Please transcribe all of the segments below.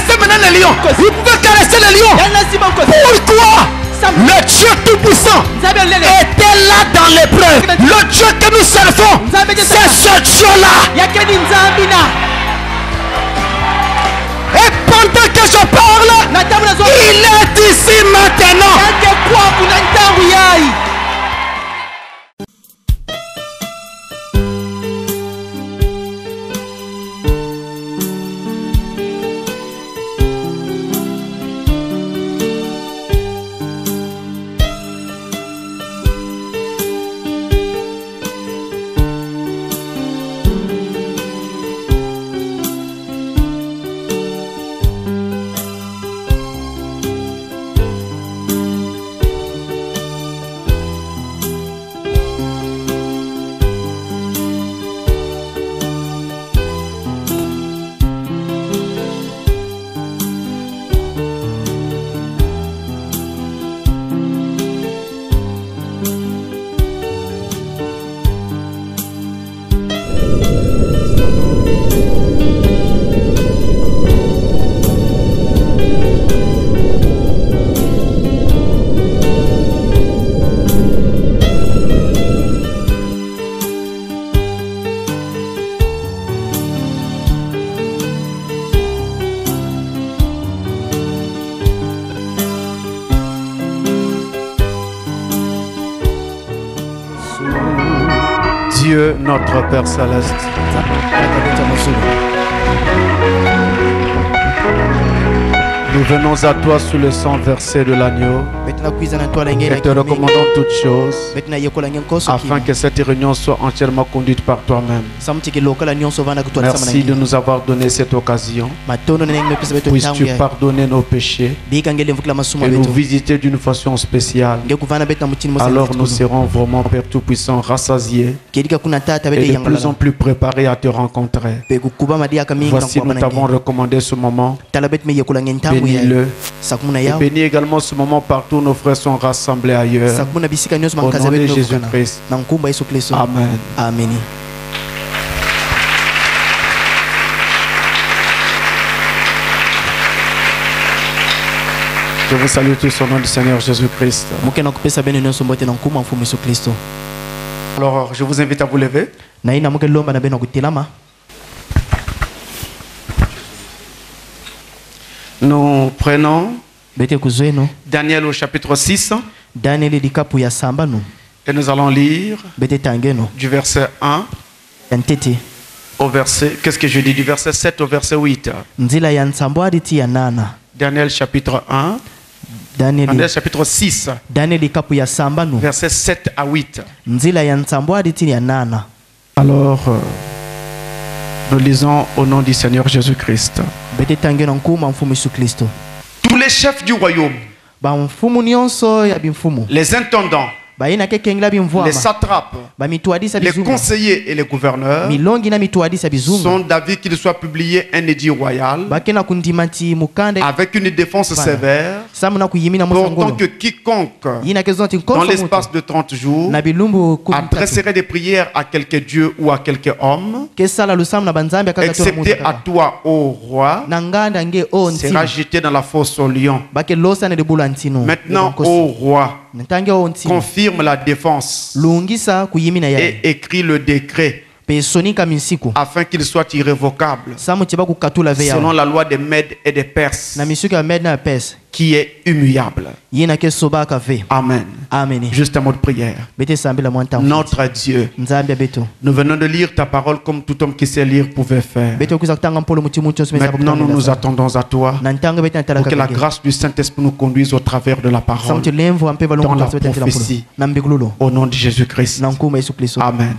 caresser maintenant les lions. Vous pouvez caresser les lions. Pourquoi? Le Dieu Tout-Puissant était là dans l'épreuve. Le Dieu que nous servons, c'est ce Dieu-là. Et pendant que je parle, il est ici maintenant. Dieu, notre Père Céleste, nous venons à toi sous le sang versé de l'agneau et te recommandons toutes choses afin que cette réunion soit entièrement conduite par toi-même. Merci de nous avoir donné cette occasion. Puisses-tu pardonner nos péchés et nous visiter d'une façon spéciale. Alors nous serons vraiment, Père Tout-Puissant, rassasiés et de plus en plus préparés à te rencontrer. Voici, nous t'avons recommandé ce moment. Bénis-le. Et bénis également ce moment partout où nos frères sont rassemblés ailleurs. Au nom de Jésus-Christ. Amen. Amen. Je vous salue tous au nom du Seigneur Jésus-Christ. Alors, je vous invite à vous lever. Nous prenons Daniel au chapitre 6 et nous allons lire du verset 1 au verset, qu'est-ce que je dis, du verset 7 au verset 8. Daniel chapitre 1, Daniel chapitre 6, verset 7 à 8. Alors, nous lisons au nom du Seigneur Jésus-Christ. Tous les chefs du royaume, les intendants, les satrapes, les conseillers et les gouverneurs sont d'avis qu'il soit publié un édit royal avec une défense sévère, portant que quiconque dans l'espace de 30 jours adresserait des prières à quelque dieu ou à quelque homme, excepté à toi, ô roi, sera jeté dans la fosse au lion. Maintenant, ô roi, confirme la défense et écrit le décret afin qu'il soit irrévocable selon la loi des Mèdes et des Perses qui est immuable. Amen. Juste un mot de prière. Notre Dieu, nous venons de lire ta parole comme tout homme qui sait lire pouvait faire. Maintenant nous nous attendons à toi pour que la grâce du Saint-Esprit nous conduise au travers de la parole dans la prophétie au nom de Jésus-Christ. Amen.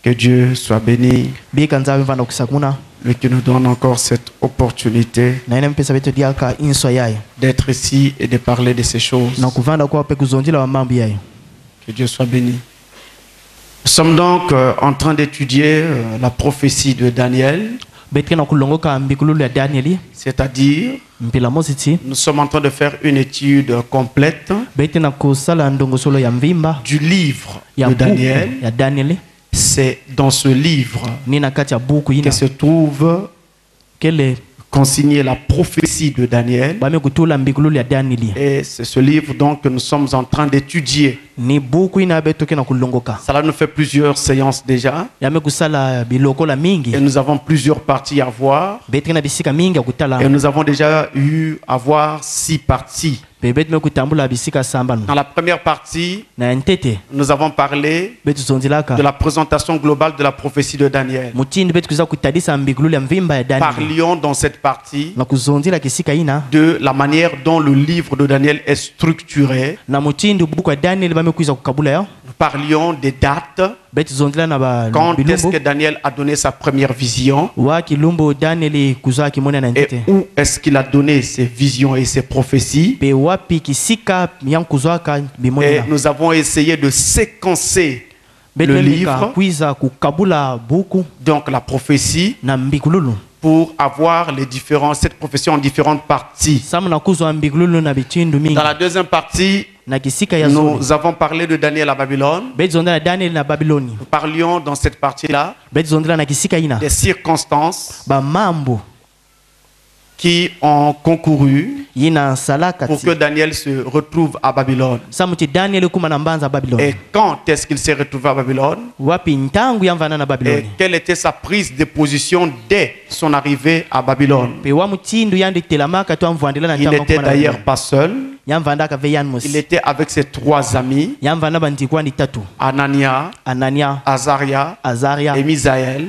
Que Dieu soit béni et qu'il nous donne encore cette opportunité d'être ici et de parler de ces choses. Que Dieu soit béni. Nous sommes donc en train d'étudier la prophétie de Daniel. C'est-à-dire, nous sommes en train de faire une étude complète du livre de Daniel. C'est dans ce livre que se trouve consigné la prophétie de Daniel. Et c'est ce livre donc que nous sommes en train d'étudier. Cela nous fait plusieurs séances déjà. Et nous avons plusieurs parties à voir. Et nous avons déjà eu à voir 6 parties. Dans la première partie, nous avons parlé de la présentation globale de la prophétie de Daniel. Parlions dans cette partie de la manière dont le livre de Daniel est structuré. Nous parlions des dates. Quand est-ce que Daniel a donné sa première vision? Et où est-ce qu'il a donné ses visions et ses prophéties? Et nous avons essayé de séquencer le livre, donc la prophétie, pour avoir les cette prophétie en différentes parties. Dans la deuxième partie, nous avons parlé de Daniel à Babylone. Nous parlions dans cette partie-là des circonstances qui ont concouru pour que Daniel se retrouve à Babylone. Et quand est-ce qu'il s'est retrouvé à Babylone? Et quelle était sa prise de position dès son arrivée à Babylone? Il n'était d'ailleurs pas seul. Il était avec ses 3 amis, Anania, Azaria et Misaël.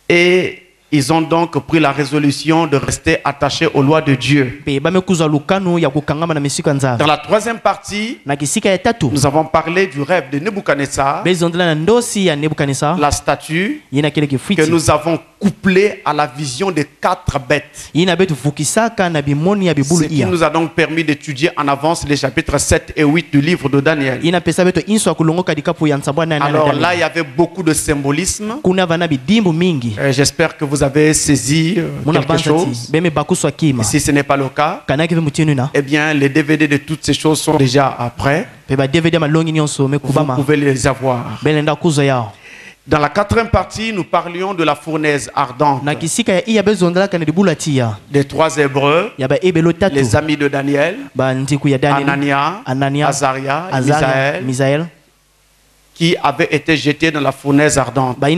Et ils ont donc pris la résolution de rester attachés aux lois de Dieu. Dans la troisième partie, nous avons parlé du rêve de Nebuchadnezzar, la statue que nous avons couplée à la vision des 4 bêtes. Ce qui nous a donc permis d'étudier en avance les chapitres 7 et 8 du livre de Daniel. Alors là, il y avait beaucoup de symbolisme. J'espère que vous avez saisi quelque chose. Et si ce n'est pas le cas, eh bien les DVD de toutes ces choses sont déjà prêts. Vous pouvez les avoir. Dans la 4e partie, nous parlions de la fournaise ardente. Des 3 Hébreux, les amis de Daniel, Anania, Azaria et Misaël, qui avaient été jetés dans la fournaise ardente parce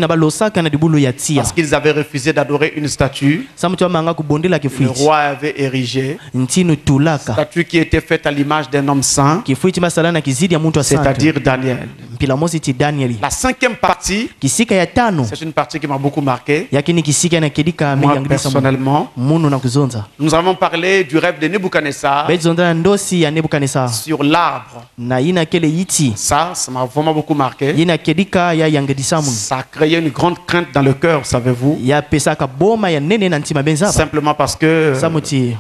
qu'ils avaient refusé d'adorer une statue. Le roi avait érigé une statue qui était faite à l'image d'un homme saint, c'est-à-dire Daniel. La 5e partie, c'est une partie qui m'a beaucoup marqué. Moi personnellement, nous avons parlé du rêve de Nebuchadnezzar sur l'arbre. Ça m'a vraiment beaucoup marqué. Ça a créé une grande crainte dans le cœur, savez-vous. Simplement parce que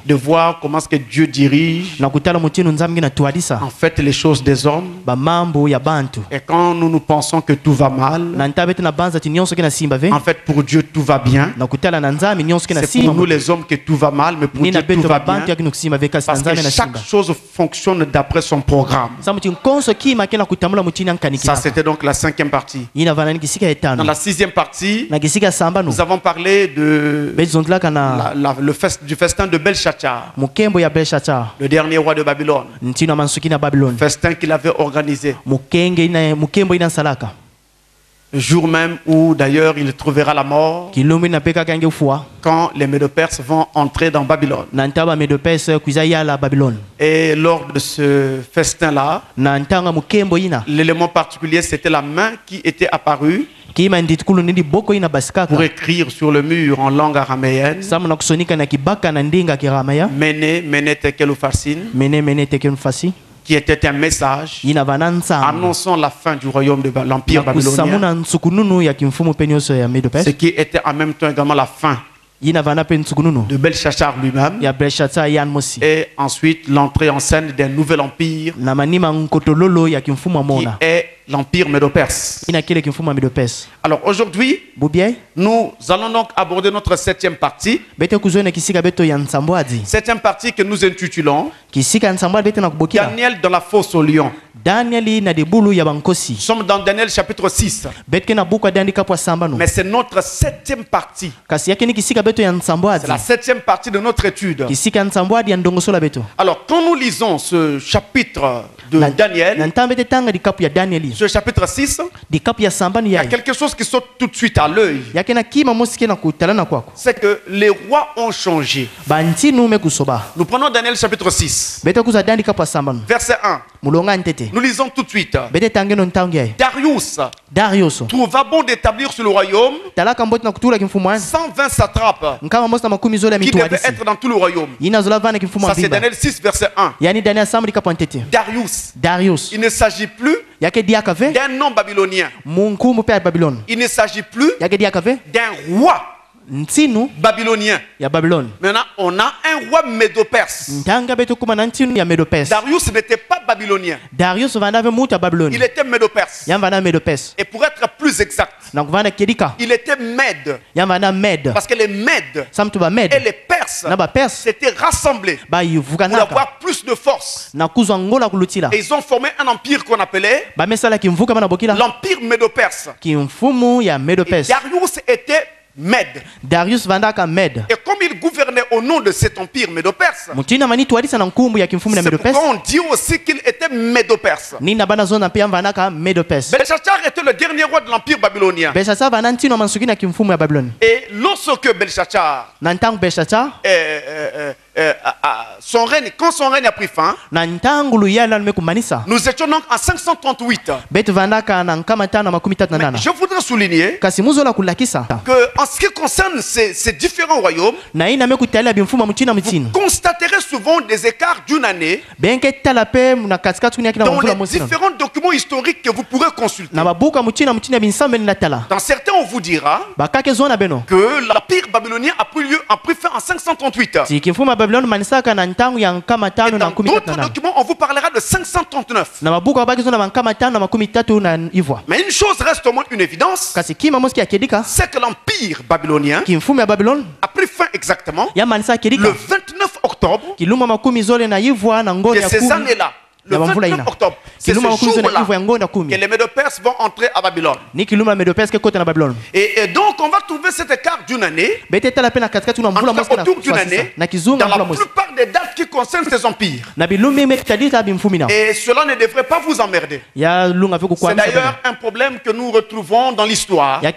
de voir comment est-ce que Dieu dirige en fait les choses des hommes. Et quand nous pensons que tout va mal, en fait pour Dieu tout va bien. C'est pour nous les hommes que tout va mal, mais pour Dieu tout va bien. Parce que chaque chose fonctionne d'après son programme. Ça c'était donc la 5e partie. Dans la 6e partie, nous avons parlé de du festin de Belshazzar, le dernier roi de Babylone. Festin qu'il avait organisé. Le jour même où d'ailleurs il trouvera la mort, quand les Médo-Perses vont entrer dans Babylone. Et lors de ce festin-là, l'élément particulier c'était la main qui était apparue pour écrire sur le mur en langue araméenne, Mene Tekel Upharsin, qui était un message annonçant la fin du royaume de l'Empire babylonien, ce qui était en même temps également la fin de Belshazzar lui-même, et ensuite l'entrée en scène d'un nouvel empire qui est l'empire Médo-Perse. Alors aujourd'hui, nous allons donc aborder notre 7e partie. 7e partie que nous intitulons Daniel dans la fosse au lion. Nous sommes dans Daniel chapitre 6. Mais c'est notre 7e partie. C'est la 7e partie de notre étude. Alors, quand nous lisons ce chapitre de Daniel, ce chapitre 6, il y a quelque chose qui saute tout de suite à l'œil. C'est que les rois ont changé. Nous prenons Daniel chapitre 6, verset 1. Nous lisons tout de suite. Darius trouva bon d'établir sur le royaume 120 satrapes qui devaient être dans tout le royaume. Ça c'est Daniel 6 verset 1. Darius. Il ne s'agit plus d'un nom babylonien. Il ne s'agit plus d'un roi babylonien. Maintenant, on a un roi médo-perse. Darius n'était pas babylonien. Il était médo-perse. Et pour être plus exact, il était mède. Parce que les mèdes et les perses s'étaient rassemblés pour avoir plus de force. Et ils ont formé un empire qu'on appelait l'empire médo-perse. Et Darius était Mède. Et comme il gouvernait au nom de cet empire médo-perse, c'est pourquoi on dit aussi qu'il était médo-perse. Belshazzar était le dernier roi de l'empire babylonien. Et lorsque Belshazzar quand son règne a pris fin, nous étions donc en 538. Mais je voudrais souligner que en ce qui concerne ces différents royaumes, vous constaterez souvent des écarts d'une année dans les différents documents historiques que vous pourrez consulter. Dans certains, on vous dira que l'empire babylonien a pris fin en 538. Et dans d'autres documents, on vous parlera de 539. Mais une chose reste au moins une évidence, c'est que l'empire babylonien a pris fin exactement le 29 octobre de ces années-là. Le 29 octobre, c'est ce jour-là que les Médo-Perses vont entrer à Babylone. Et donc on va trouver cet écart d'une année, autour d'une année, dans la plupart des dates qui concernent ces empires. Et cela ne devrait pas vous emmerder. C'est d'ailleurs un problème que nous retrouvons dans l'histoire. Un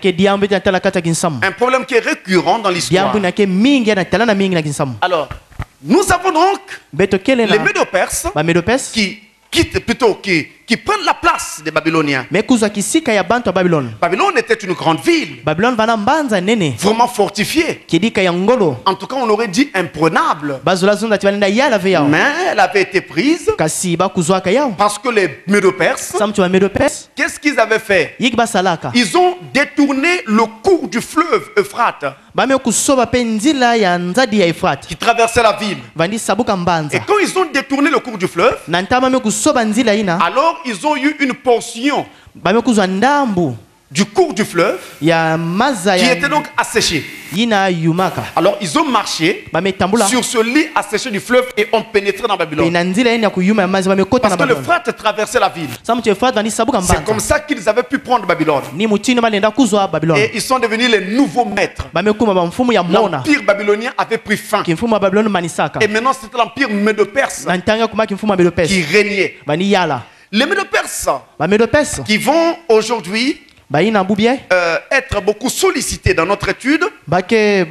problème qui est récurrent dans l'histoire. Alors, nous avons donc les Médo-Perses qui prennent la place des Babyloniens. Babylone était une grande ville, vraiment fortifiée. En tout cas, on aurait dit imprenable. Mais elle avait été prise parce que les Médo-Perses, qu'est-ce qu'ils avaient fait? Ils ont détourné le cours du fleuve Euphrate qui traversait la ville. Et quand ils ont détourné le cours du fleuve, alors ils ont eu une portion du cours du fleuve qui était donc asséché. Alors ils ont marché sur ce lit asséché du fleuve et ont pénétré dans Babylone. Parce que l'Euphrate traversait la ville. C'est comme ça qu'ils avaient pu prendre Babylone. Et ils sont devenus les nouveaux maîtres. L'empire babylonien avait pris fin. Et maintenant c'était l'empire médo-perse qui régnait. Les Médo-Perses qui vont aujourd'hui être beaucoup sollicités dans notre étude avaient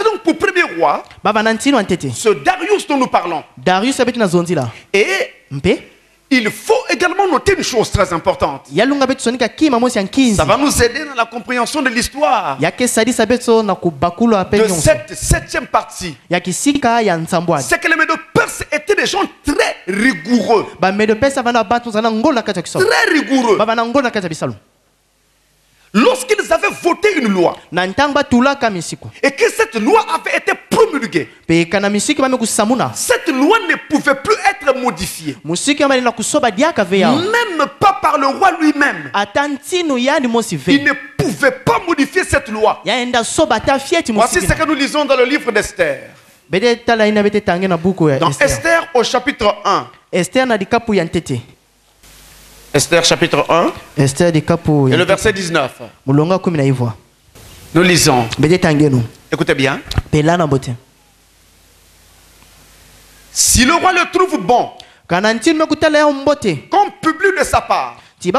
donc pour premier roi ce Darius dont nous parlons. Et il faut également noter une chose très importante. Ça va nous aider dans la compréhension de l'histoire de cette 7e partie. C'est que les Médo-Perses étaient des gens très rigoureux. Très rigoureux. Lorsqu'ils avaient voté une loi et que cette loi avait été promulguée, cette loi ne pouvait plus être modifiée, même pas par le roi lui-même. Il ne pouvait pas modifier cette loi. Voici ce que nous lisons dans le livre d'Esther. Dans Esther au chapitre 1. Esther chapitre 1. Et le verset 19. Nous lisons. Écoutez bien. Si le roi le trouve bon, comme publie de sa part, et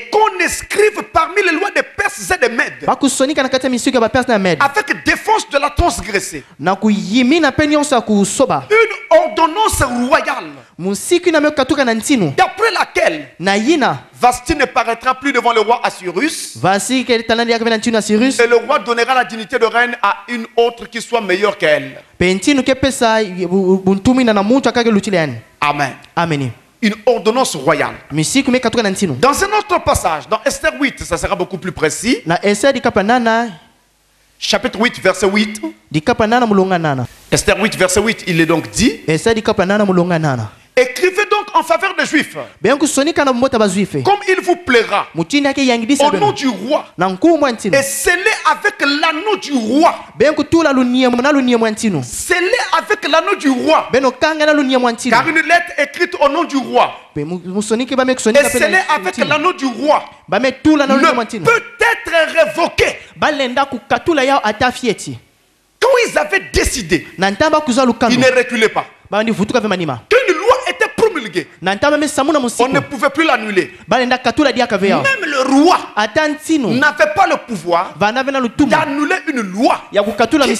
qu'on escrive parmi les lois des Perses et des Mèdes, avec défense de la transgressée, une ordonnance royale, d'après laquelle Vasti ne paraîtra plus devant le roi Assyrus, et le roi donnera la dignité de reine à une autre qui soit meilleure qu'elle. Amen. Une ordonnance royale. Dans un autre passage, dans Esther 8, ça sera beaucoup plus précis. Chapitre 8, verset 8. Esther 8, verset 8, il est donc dit: écrivez donc en faveur des Juifs, comme il vous plaira, au nom du roi, et scellez avec l'anneau du roi. Scellez avec l'anneau du roi, car une lettre écrite au nom du roi, et scellée avec l'anneau du roi, ne peut être révoquée. Quand ils avaient décidé, ils ne reculaient pas. Quand une loi était promulguée, on ne pouvait plus l'annuler. Même le roi n'avait pas le pouvoir d'annuler une loi qui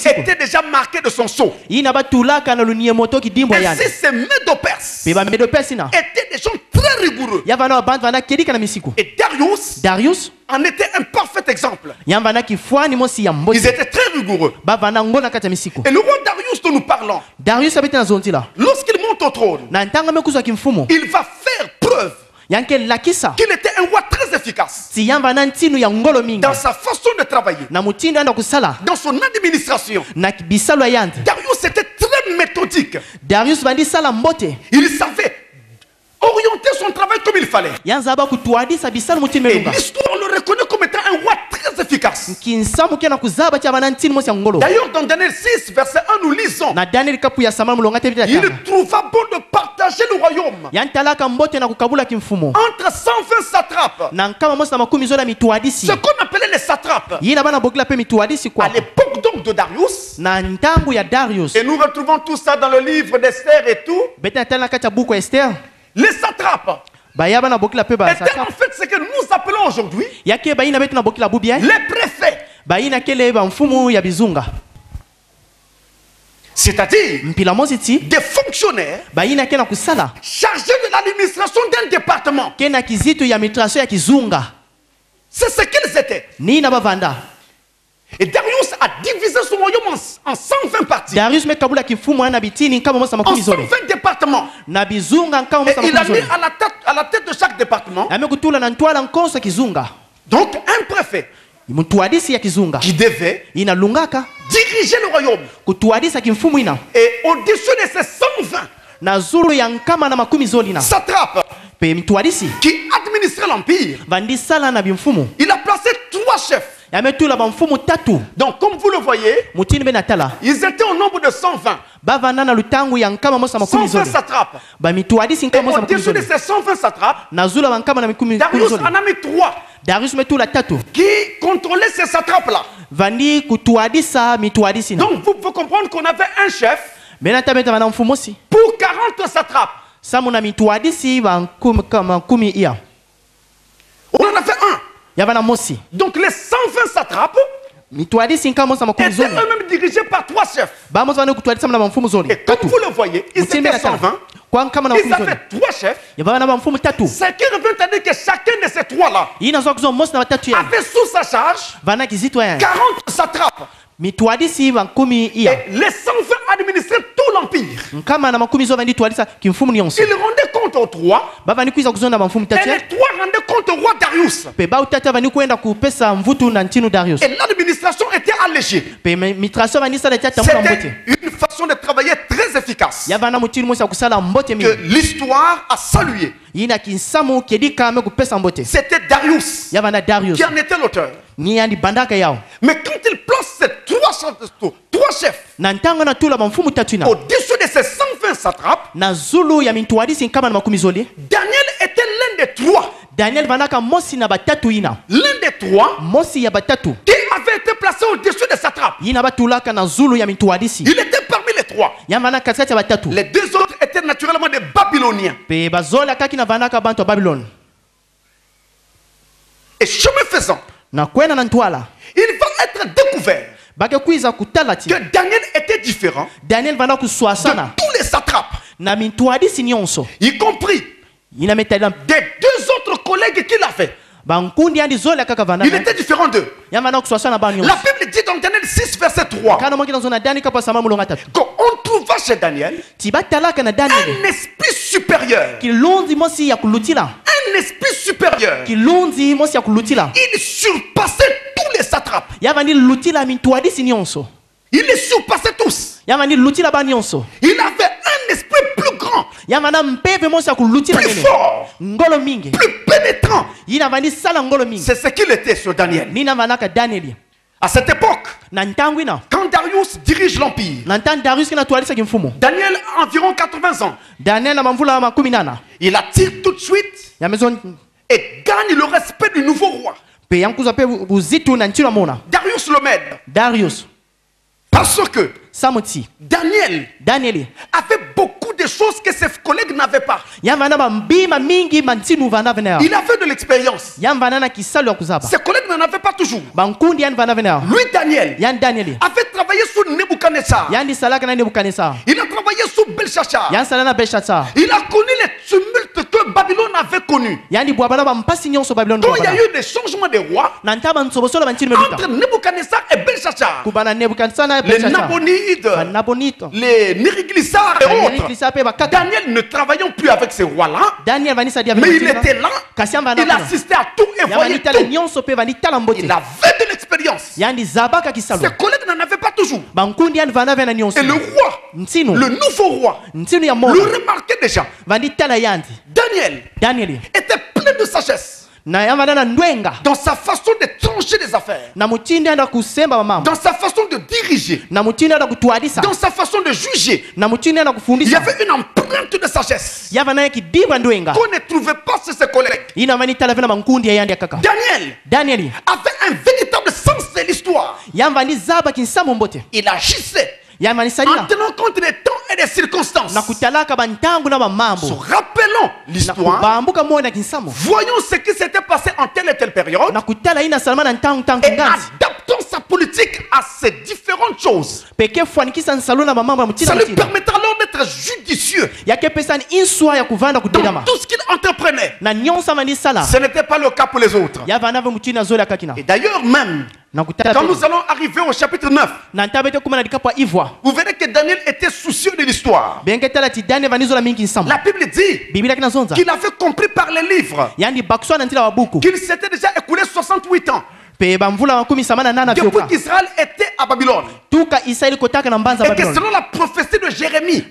était déjà marquée de son sceau. Et si ces Médo-Perses étaient des gens très rigoureux, et Darius en était un parfait exemple. Ils étaient très rigoureux. Et le roi Darius dont nous parlons, lorsqu'il monte au trône, il va faire preuve qu'il était un roi très efficace dans sa façon de travailler, dans son administration. Darius était très méthodique. Il savait orienter son travail comme il fallait. Et l'histoire le reconnaît comme étant un roi très efficace. D'ailleurs, dans Daniel 6, verset 1, nous lisons: il trouva bon de partager le royaume entre 120 satrapes. Ce qu'on appelait les satrapes à l'époque donc de Darius. Et nous retrouvons tout ça dans le livre d'Esther et tout. Les satrapes étaient en fait ce que nous appelons aujourd'hui les préfets. C'est-à-dire des fonctionnaires chargés de l'administration d'un département. C'est ce qu'ils étaient. Et Darius a divisé son royaume en 120 parties. En 120 départements. Et il a mis à la tête de chaque département donc un préfet qui devait diriger le royaume. Et au-dessus de ces 120 satrapes qui administraient l'empire, il a placé 3 chefs. Donc comme vous le voyez, ils étaient au nombre de 120. 120 satrapes. Et au-dessus de ces 120 satrapes, Darius en a mis 3 qui contrôlaient ces satrapes-là. Donc vous pouvez comprendre qu'on avait un chef pour 40 satrapes. On en a fait un. Donc les 120 satrapes étaient eux-mêmes dirigés par 3 chefs. Et comme vous le voyez, ils étaient 120. Ils avaient 3 chefs. Ce qui revient à dire que chacun de ces 3-là avait sous sa charge 40 satrapes. Et les 120 administraient tout l'empire. Ils rendaient compte aux 3. Et les 3 rendaient compte au roi Darius. Et l'administration était allégée. C'était une façon de travailler très efficace que l'histoire a salué. C'était Darius qui en était l'auteur. Mais quand il place ces trois chefs, au-dessus de ces 120 satrapes, Daniel était l'un des trois. L'un des trois qui avait été placé au-dessus des satrapes. Il était parmi les trois. Les deux autres étaient naturellement des Babyloniens. Et chemin faisant, il va être découvert que Daniel était différent de tous les satrapes, y compris des deux autres collègues qu'il avait. Il était différent d'eux. La Bible dit dans Daniel 6 verset 3 qu'on trouva chez Daniel un esprit supérieur. Un esprit supérieur. Il surpassait tous les satrapes. Il les surpassait tous. Il avait un esprit plus grand, plus fort, plus pénétrant. C'est ce qu'il était sur Daniel. À cette époque, quand Darius dirige l'empire, Daniel a environ 80 ans. Il attire tout de suite et gagne le respect du nouveau roi, Darius le Mède. Parce que Daniel avait beaucoup de choses que ses collègues n'avaient pas. Il avait de l'expérience. Ses collègues n'en avaient pas toujours. Lui, Daniel, avait travaillé sous Nebuchadnezzar. Il a travaillé sous Belshazzar. Il a connu les tumultes que Babylone avait connus. Quand il y a eu des changements de rois entre Nebuchadnezzar et Belshazzar, les Nabonides, les Nériglissards et autres, Daniel ne travaillant plus avec ces rois-là, mais il était là, il assistait à tout et voyait tout. Il avait de l'expérience. Ses collègues n'en avaient pas toujours. Et le roi, le nouveau roi, le remarquait déjà. Daniel était plein de sagesse dans sa façon de trancher des affaires, dans sa façon de diriger, dans sa façon de juger. Il y avait une empreinte de sagesse qu'on ne trouvait pas chez ses collègues. Daniel avait un véritable sens de l'histoire. Il agissait en tenant compte des temps et des circonstances. Se rappelons l'histoire, voyons ce qui s'était passé en telle et telle période, et adaptons sa politique à ces différentes choses. Ça lui permettra alors d'être judicieux dans tout ce qu'il entreprenait. Ce n'était pas le cas pour les autres. Et d'ailleurs même, quand nous allons arriver au chapitre 9, vous verrez que Daniel était soucieux de l'histoire. La Bible dit qu'il avait compris par les livres qu'il s'était déjà écoulé 68 ans depuis qu'Israël était à Babylone. Et que selon la prophétie de Jérémie,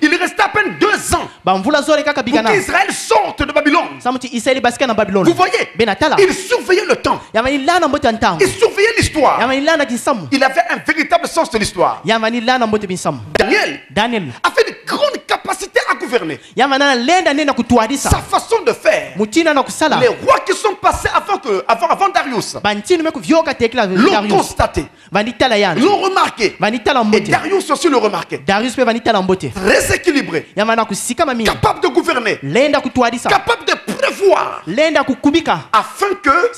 il restait à peine 2 ans pour qu'Israël sorte de Babylone. Vous voyez, il surveillait le temps. Il surveillait l'histoire. Il avait un véritable sens de l'histoire. Daniel avait de grandes capacités à gouverner. Sa façon de faire, les rois qui sont passés avant Darius l'ont constaté, l'ont remarqué, et Darius aussi le remarquait. Très équilibré, capable de gouverner, capable de prévoir, afin que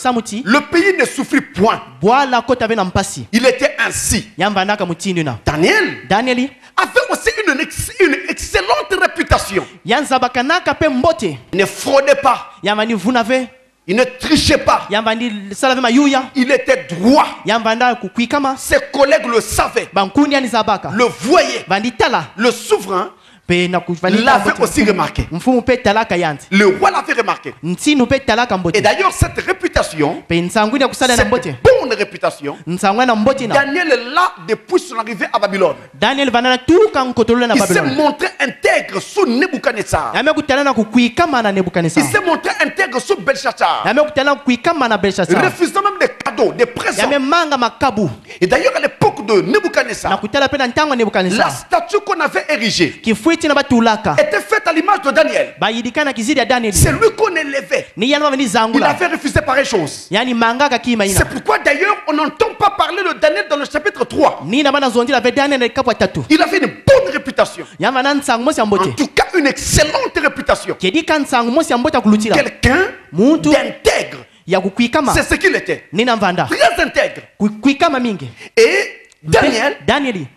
le pays ne souffre point. Il était ainsi. Daniel avait aussi une excellente réputation. Il ne fraudait pas, il ne trichait pas, il était droit. Ses collègues le savaient, le voyaient. Le souverain l'avait aussi remarqué. Le roi l'avait remarqué. Et d'ailleurs, cette réputation, cette bonne réputation, Daniel est là depuis son arrivée à Babylone. Il s'est montré intègre intègre sous Nebuchadnezzar. Il s'est montré intègre sous Belshazzar. Refusant même des cadeaux, des présents. Et d'ailleurs, à l'époque de Nebuchadnezzar, la statue qu'on avait érigée était faite à l'image de Daniel. C'est lui qu'on élevait. Il avait refusé pareille chose. C'est pourquoi d'ailleurs, on n'entend pas parler de Daniel dans le chapitre 3. Il avait une bonne réputation. En tout cas, une excellente réputation. Quelqu'un d'intègre. C'est ce qu'il était. Très intègre. Et Daniel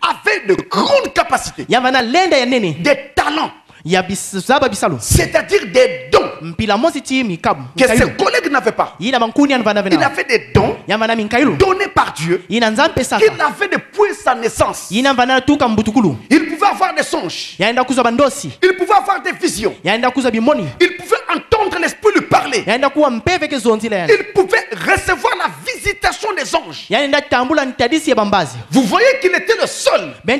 avait de grandes capacités. Des talents. C'est-à-dire des dons que ses collègues n'avaient pas. Il avait des dons donnés par Dieu. Il avait depuis sa naissance. Il pouvait avoir des songes. Il pouvait avoir des visions. Il pouvait entendre l'esprit lui parler. Il pouvait recevoir la visitation des anges. Vous voyez qu'il était le seul à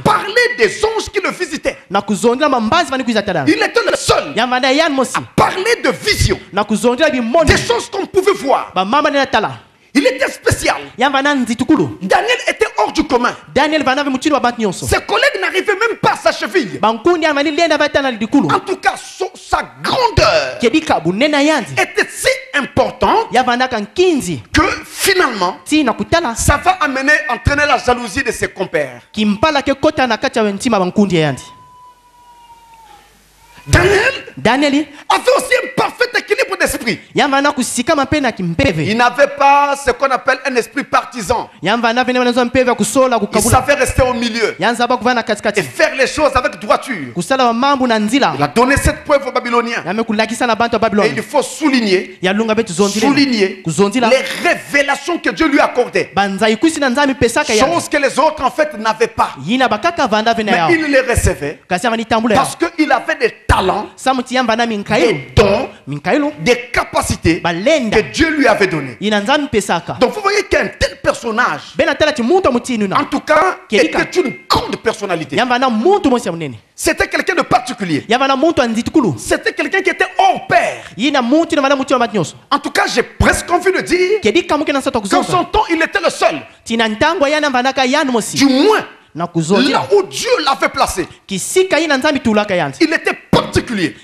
parler des anges qui le visitaient. Il était le seul à parler de vision, des choses qu'on pouvait voir. Il était spécial. Daniel était hors du commun. Ses collègues n'arrivaient même pas à sa cheville. En tout cas, sa grandeur était si importante que finalement, ça va entraîner la jalousie de ses compères. Daniel avait aussi un parfait équilibre d'esprit. Il n'avait pas ce qu'on appelle un esprit partisan. Il savait rester au milieu et faire les choses avec droiture. Il a donné cette preuve aux Babyloniens. Et il faut souligner les révélations que Dieu lui accordait. Chose que les autres en fait n'avaient pas. Mais il les recevait parce qu'il avait des talents, des dons, des capacités que Dieu lui avait données. Donc vous voyez qu'un tel personnage, en tout cas, était une grande personnalité. C'était quelqu'un de particulier. C'était quelqu'un qui était hors pair. En tout cas, j'ai presque envie de dire qu'en son temps, il était le seul. Du moins, là où Dieu l'avait placé. Il était particulier.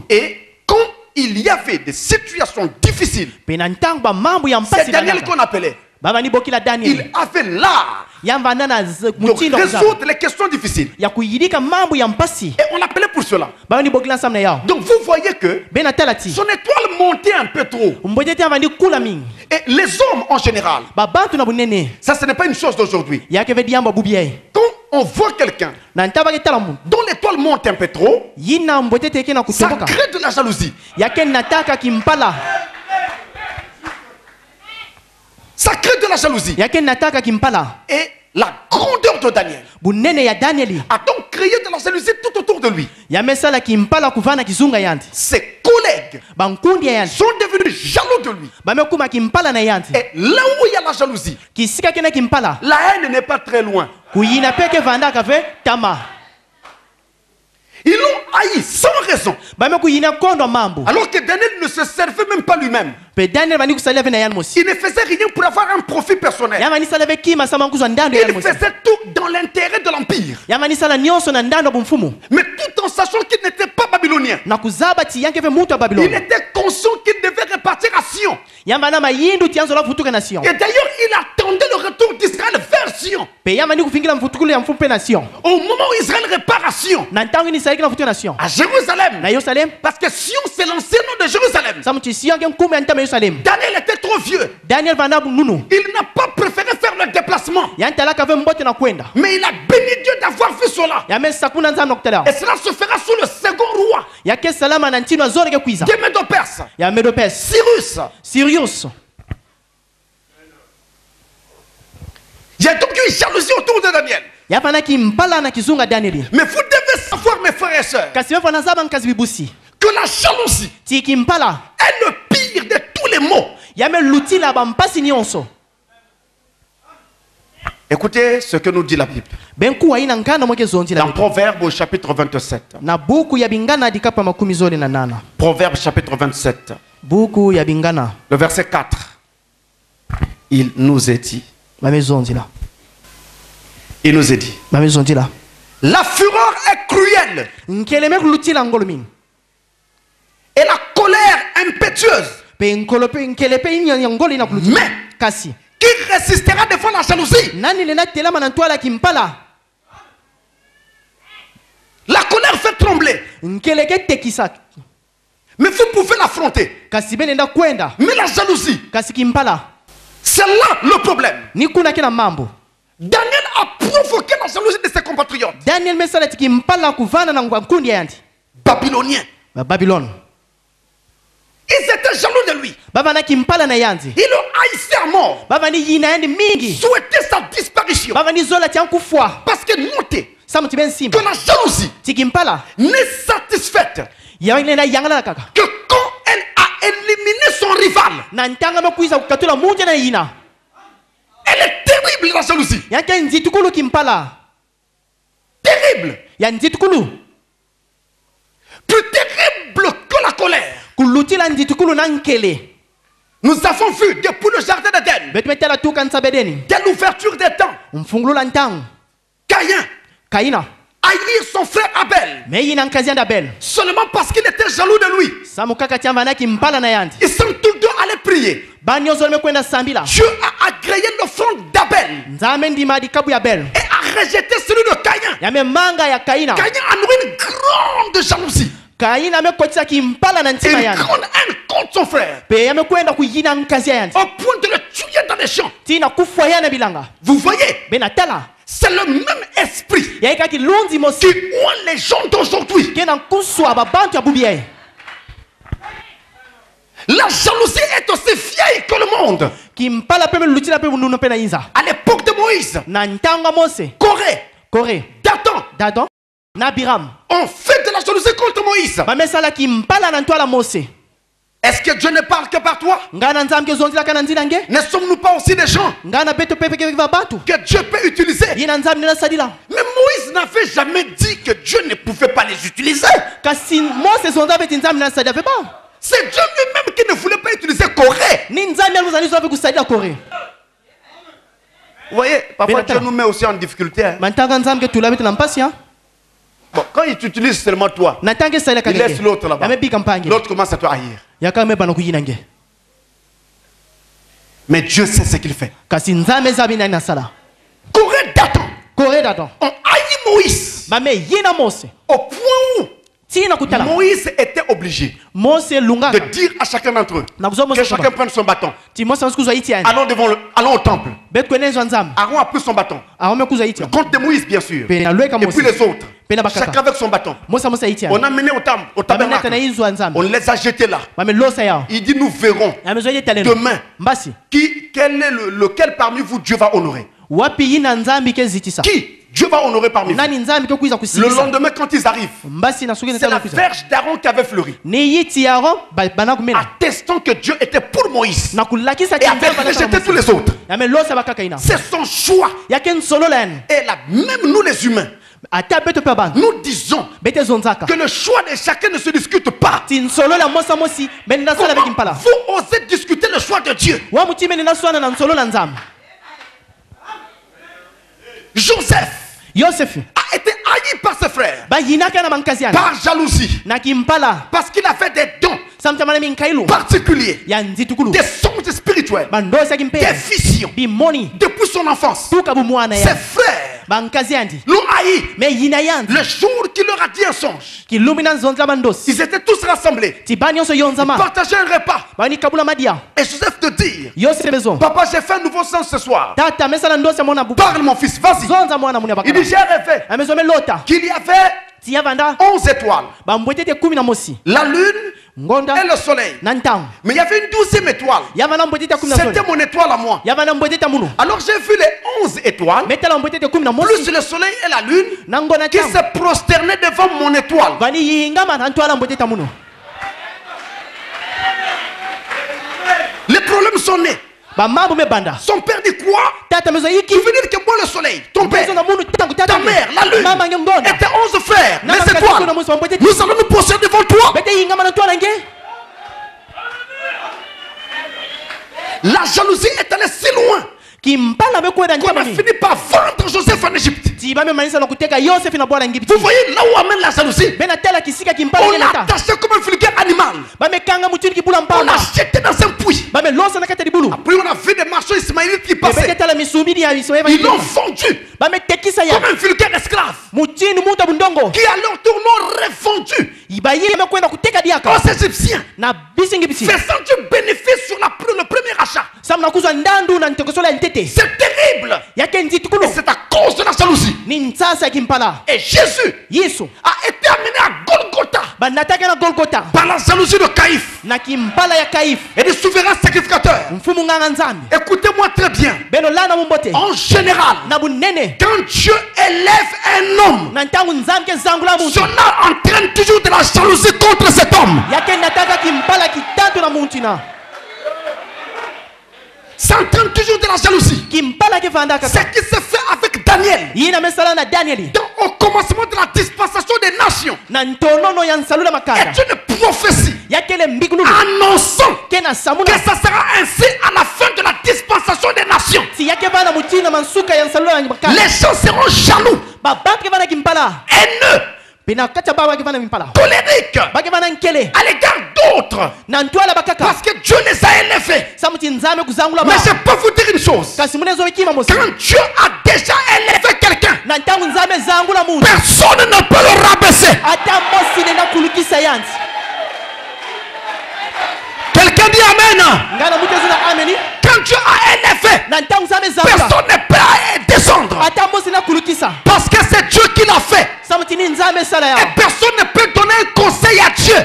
Et quand il y avait des situations difficiles, c'est Daniel qu'on appelait. Il avait l'art de résoudre les questions difficiles. Et on l'appelait pour cela. Donc vous voyez que son étoile montait un peu trop. Et les hommes en général, ça ce n'est pas une chose d'aujourd'hui. Quand on voit quelqu'un dont l'étoile monte un peu trop, ça crée de la jalousie. Ça crée de la jalousie. Et la grandeur de Daniel a donc créé de la jalousie tout autour de lui. Ses collègues sont devenus jaloux de lui. Et là où il y a la jalousie, la haine n'est pas très loin. Ils l'ont haï sans raison. Alors que Daniel ne se servait même pas lui-même. Il ne faisait rien pour avoir un profit personnel. Il faisait tout dans l'intérêt de l'empire. Mais tout en sachant qu'il n'était pas babylonien. Il était conscient qu'il devait repartir à Sion. Et d'ailleurs, il attendait le retour d'Israël vers Sion. Au moment où Israël repart à Sion, à Jérusalem, parce que Sion c'est l'ancien nom de Jérusalem. Daniel était trop vieux. Il n'a pas préféré faire le déplacement. Mais il a béni Dieu d'avoir fait cela. Et cela se fera sous le second roi des Médo-Perses, Cyrus. Il y a donc une jalousie autour de Daniel. Mais vous devez savoir, mes frères et sœurs, que la jalousie est le pire de tous les maux. Écoutez ce que nous dit la Bible. Dans Proverbe au chapitre 27. Proverbe chapitre 27. Le verset 4. Il nous est dit. Il nous est dit. La fureur est cruelle. Et la colère impétueuse. Mais qui résistera devant la jalousie? La colère fait trembler. Mais vous pouvez l'affronter. Mais la jalousie, c'est là le problème. Daniel a provoqué la jalousie de ses compatriotes. Babyloniens. Ils étaient jaloux de lui. Ils le haïssaient à mort. Souhaitaient sa disparition. Parce que notez que la jalousie n'est satisfaite que quand elle a éliminé son rival. Elle est terrible, la jalousie. Terrible. Plus terrible que la colère. Nous avons vu depuis le jardin d'Éden, dès l'ouverture des temps, Caïn haïr son frère Abel seulement parce qu'il était jaloux de lui. Ils sont tous deux allés prier. Dieu a agréé l'offrande d'Abel et a rejeté celui de Caïn. Caïn a nourri une grande jalousie. Une grande haine contre son frère. Au point de le tuer dans les champs. Vous voyez, c'est le même esprit qui oint les gens d'aujourd'hui. La jalousie est aussi vieille que le monde. À l'époque de Moïse, Corée, Dathan, on fait de la jalousie contre Moïse. Est-ce que Dieu ne parle que par toi? Ne sommes-nous pas aussi des gens que Dieu peut utiliser? Mais Moïse n'avait jamais dit que Dieu ne pouvait pas les utiliser. C'est Dieu lui-même qui ne voulait pas utiliser Corée. Vous voyez, parfois Dieu nous met aussi en difficulté. Bon, quand il t'utilise seulement toi, il laisse l'autre là-bas. L'autre commence à te haïr. Mais Dieu sait ce qu'il fait. Corée Dathan. On haït Moïse. Au point où Moïse était obligé de dire à chacun d'entre eux que chacun prenne son bâton. Allons au temple. Aaron a pris son bâton. Le compte de Moïse, bien sûr. Et puis les autres. Chacun avec son bâton. On a mené au tabernacle. On les a jetés là. Il dit nous verrons demain lequel parmi vous Dieu va honorer. Qui Dieu va honorer parmi vous. Le lendemain quand ils arrivent, c'est la verge d'Aaron qui avait fleuri, attestant que Dieu était pour Moïse et avait rejeté tous les autres. C'est son choix. Et là, même nous les humains, nous disons que le choix de chacun ne se discute pas. Comment vous osez discuter le choix de Dieu? Joseph a été haï par ses frères par jalousie parce qu'il a fait des dons particuliers, des songes spirituels, des visions depuis son enfance. Ses frères l'ont haï le jour qu'il leur a dit un songe. Ils étaient tous rassemblés, ils partageaient un repas et Joseph te dit papa j'ai fait un nouveau songe ce soir, parle mon fils, vas-y. Il dit j'ai rêvé qu'il y avait 11 étoiles, la lune et le soleil. Mais il y avait une 12e étoile. C'était mon étoile à moi. Alors j'ai vu les 11 étoiles plus le soleil et la lune qui se prosternaient devant mon étoile. Les problèmes sont nés Son père dit quoi? Tu veux dire que moi le soleil, ton père, ta mère, la lune, et tes 11 frères, les étoiles, nous allons nous poser devant toi. La jalousie est allée si loin qu'on a fini par vendre Joseph en Égypte. Vous voyez là où amène la jalousie? On a attaché comme un vulgaire animal. On a jeté dans un puits. Après on a vu des marchands ismaélites qui passaient. Ils l'ont vendu comme un vulgaire esclave qui à leur tour l'ont revendu aux Égyptiens, faisant du bénéfice sur le premier achat. C'est terrible. Et c'est à cause de la jalousie. Et Jésus a été amené à Golgotha par la jalousie de Caïphe et du souverain sacrificateur. Écoutez-moi très bien. En général, quand Dieu élève un homme, cela entraîne toujours de la jalousie contre cet homme. Ça entraîne toujours de la jalousie. Ce qui se fait avec Daniel au commencement de la dispensation des nations est une prophétie annonçant que ça sera ainsi à la fin de la dispensation des nations. Les gens seront jaloux, haineux, colérique à l'égard d'autres parce que Dieu les a élevés. Mais je peux vous dire une chose: quand Dieu a déjà élevé quelqu'un, personne ne peut le rabaisser. Quelqu'un dit Amen. Quand Dieu a élevé, personne ne peut descendre parce que c'est Dieu qui l'a fait. Et personne ne peut donner un conseil à Dieu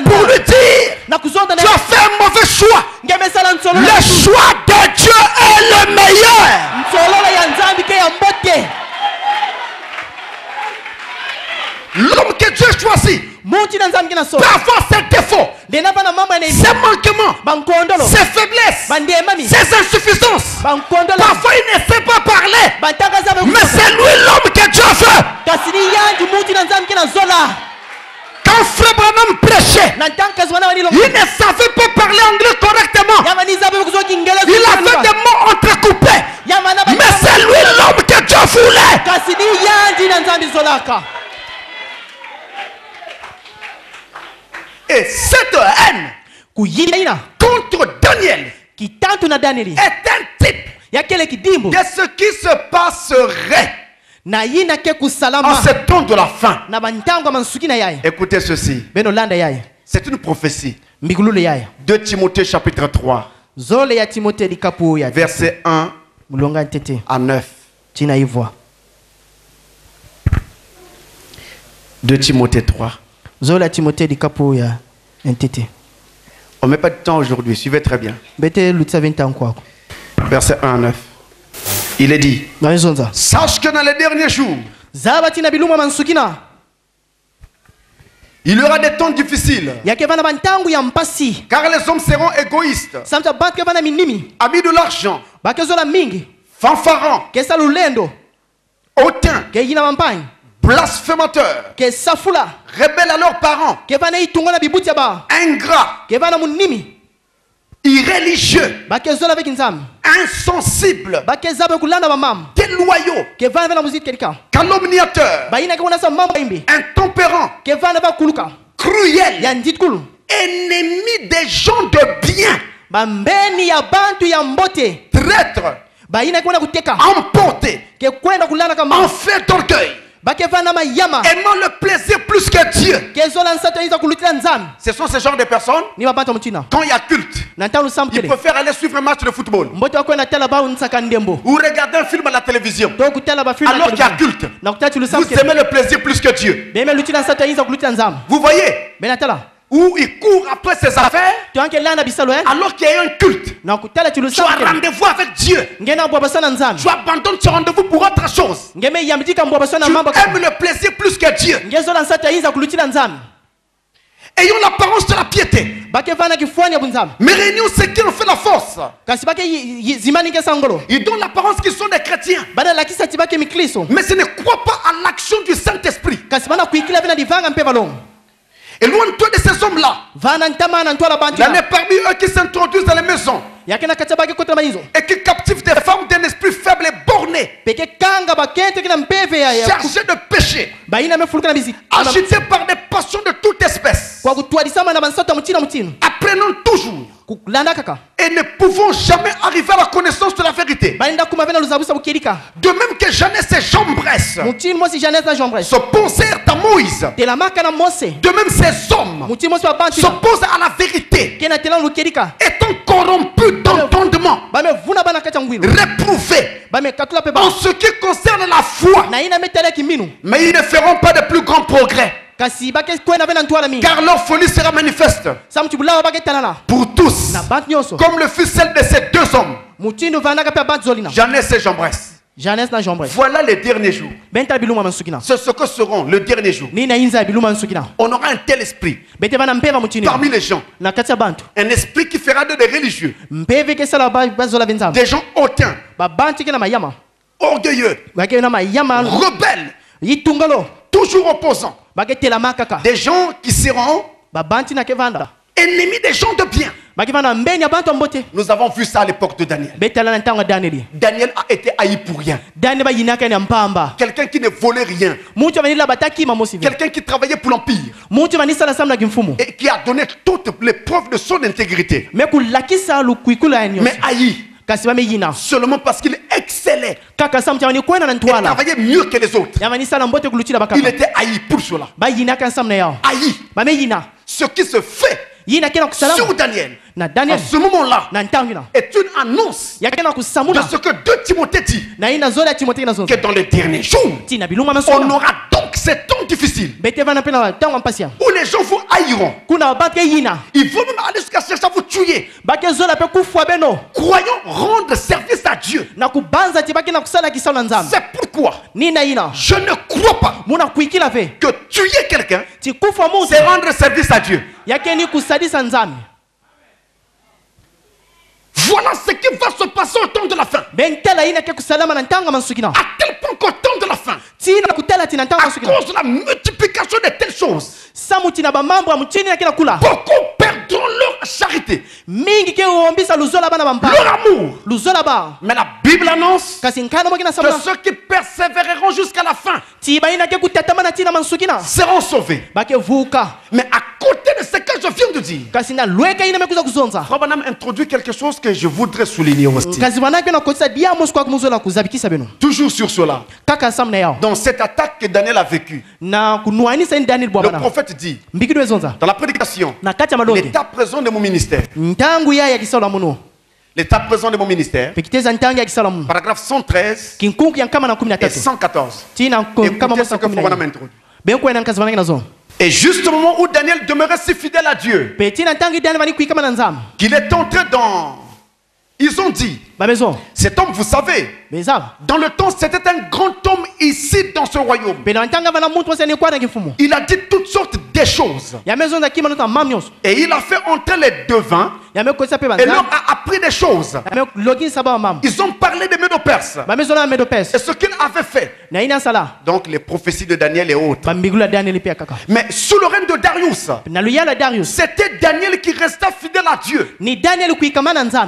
pour lui dire tu as fait un mauvais choix. Le choix de Dieu est le meilleur. L'homme que Dieu choisit peut avoir ses défauts, ses manquements, ses faiblesses, ses insuffisances. Parfois il ne sait pas parler, mais c'est lui l'homme que Dieu veut. Quand Frère Branham prêchait, il ne savait pas parler anglais correctement. Il avait des mots entrecoupés, mais c'est lui l'homme que Dieu voulait. Et cette haine contre Daniel est un type de ce qui se passerait en ce temps de la fin. Écoutez ceci. C'est une prophétie. 2 Timothée chapitre 3 verset 1 à 9. 2 Timothée 3. On ne met pas de temps aujourd'hui, suivez très bien. Verset 1 à 9. Il est dit: sache que dans les derniers jours, il y aura des temps difficiles, car les hommes seront égoïstes, amis de l'argent, fanfarons, hautains, blasphémateurs, rebelles à leurs parents, ingrats, irréligieux, insensibles, déloyaux, calomniateurs, intempérants, cruels, ennemis des gens de bien, traîtres, emportés, en fait d'orgueil, aimant le plaisir plus que Dieu. Ce sont ces genres de personnes, quand il y a culte, ils préfèrent aller suivre un match de football ou regarder un film à la télévision alors qu'il y a culte. Vous aimez le plaisir plus que Dieu. Vous voyez? Où il court après ses affaires alors qu'il y a un culte. Tu as rendez-vous avec Dieu. Tu abandonnes ce rendez-vous pour autre chose. Tu aimes le plaisir plus que Dieu. ayant l'apparence de la piété. Mais réunis ce qui en fait la force. Ils donnent l'apparence qu'ils sont des chrétiens. Mais ce ne croit pas à l'action du Saint-Esprit. Éloigne-toi de ces hommes-là. Il y en a parmi eux qui s'introduisent dans les maisons et qui captivent des femmes d'un esprit faible et borné, chargées de péché, agitées par des passions de toute espèce, apprenant toujours et ne pouvons jamais arriver à la connaissance de la vérité. De même que Jeannès et Jambres s'opposèrent à Moïse, de même ces hommes s'opposent à la vérité, étant corrompus d'entendement, réprouvés en ce qui concerne la foi, mais ils ne feront pas de plus grands progrès. Car leur folie sera manifeste pour tous, comme le fut celle de ces deux hommes, Jeannès et Jambres. Voilà les derniers jours. C'est ce que seront le dernier jour. On aura un tel esprit parmi les gens, un esprit qui fera des religieux, des gens hautains, orgueilleux, rebelles, toujours opposants, des gens qui seront ennemis des gens de bien. Nous avons vu ça à l'époque de Daniel. Daniel a été haï pour rien. Quelqu'un qui ne volait rien. Quelqu'un qui travaillait pour l'empire et qui a donné toutes les preuves de son intégrité. Mais haï seulement parce qu'il excellait et travaillait mieux que les autres. Il était haï pour cela. Haï. Ce qui se fait sur Daniel en ce moment-là est une annonce de ce que 2 Timothée dit, que dans les derniers jours on aura donc ces temps difficiles où les gens vous haïront. Ils vont même aller jusqu'à chercher à vous tuer. Croyons rendre service à Dieu. C'est pourquoi je ne crois pas que tuer quelqu'un c'est rendre service à Dieu. Voilà ce qui va se passer au temps de la fin. À tel point qu'au temps de la fin, à cause de la multiplication de telles choses, beaucoup perdront leur charité, leur amour. Mais la Bible annonce que ceux qui persévéreront jusqu'à la fin seront sauvés. Mais à côté de ce que je viens de dire, Frère Branham introduit quelque chose que je voudrais souligner aussi. Toujours sur cela. Dans cette attaque que Daniel a vécue, le prophète dit dans la prédication, l'état présent de mon ministère. L'état présent de mon ministère, paragraphe 113 et 114. Écoutez ce que Frère Branham introduit. Et juste au moment où Daniel demeurait si fidèle à Dieu, qu'il est entré dans... Ils ont dit, cet homme, vous savez, dans le temps, c'était un grand homme ici dans ce royaume. Il a dit toutes sortes de choses. Et il a fait entrer les devins et leur a appris des choses. Ils ont parlé des Médo-Perses et ce qu'il avait fait. Donc les prophéties de Daniel et autres. Mais sous le règne de Darius, c'était Daniel qui resta fidèle à Dieu.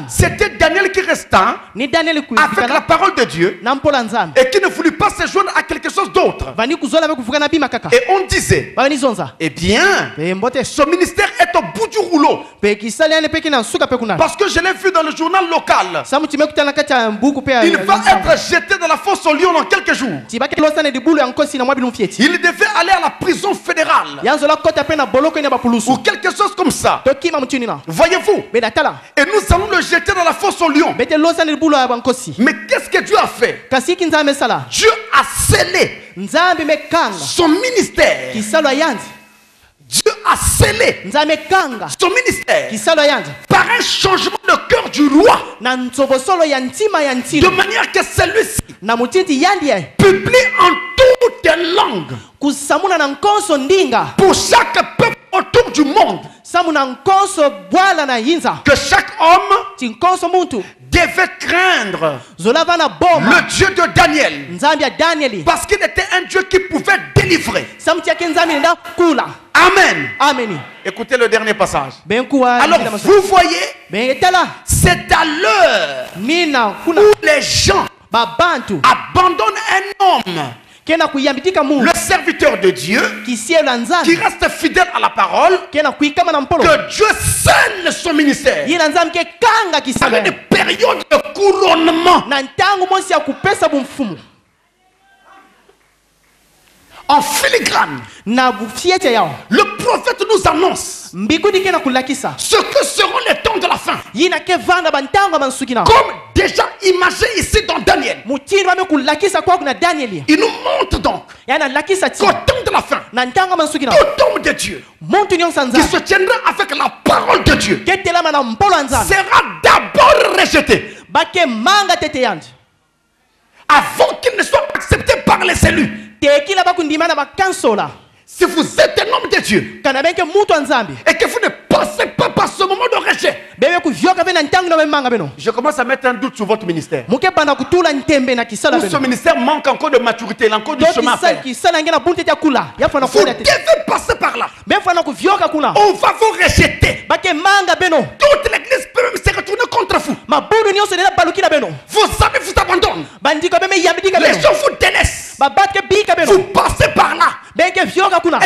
C'était Daniel qui resta avec la parole de Dieu et qui ne voulut pas se joindre à quelque chose d'autre. Et on disait, eh bien, ce ministère est au bout du rouleau. Parce que je l'ai vu dans le journal local. Il va être jeté dans la fosse au lion dans quelques jours. Il devait aller à la prison fédérale ou quelque chose comme ça. Voyez-vous? Et nous allons le jeter dans la fosse au lion. Mais qu'est-ce que Dieu a fait? Dieu a scellé son ministère. Dieu a scellé son ministère par un changement de cœur du roi, de manière que celui-ci publie en toutes langues pour chaque peuple autour l'homme du monde, que chaque homme devait craindre le Dieu de Daniel, parce qu'il était un Dieu qui pouvait délivrer. Amen. Amen. Écoutez le dernier passage. Alors vous voyez, c'est à l'heure où les gens abandonnent un homme, le serviteur de Dieu, qui reste fidèle à la parole, que Dieu scelle son ministère. Avec des périodes de couronnement. En filigrane, le prophète nous annonce ce que seront les temps de la fin. Comme déjà imagé ici dans Daniel. Il nous montre donc qu'au temps de la fin, tout homme de Dieu qui se tiendra avec la parole de Dieu sera d'abord rejeté avant qu'il ne soit accepté par les élus. Si vous êtes un homme de Dieu et que vous ne passez pas par ce moment de rejet, je commence à mettre un doute sur votre ministère. Ou ce ministère manque encore de maturité, il a encore du chemin à faire. Vous devez passer par là. On va vous rejeter. Toute l'église peut même se retourner contre vous. Vos amis vous abandonnent. Les gens vous délaissent. Vous passez par là. Et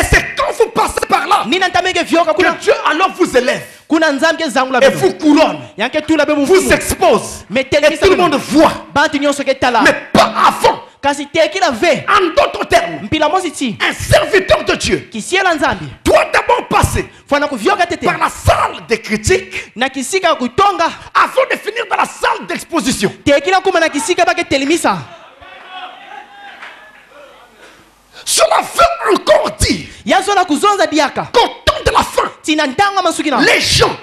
c'est quand vous passez par là que Dieu alors vous élève et vous couronne, vous expose, et tout le monde voit, mais pas avant. En d'autres termes, un serviteur de Dieu doit d'abord passer par la salle de critique avant de finir dans la salle d'exposition. Cela veut encore dire qu'au temps de la fin, les gens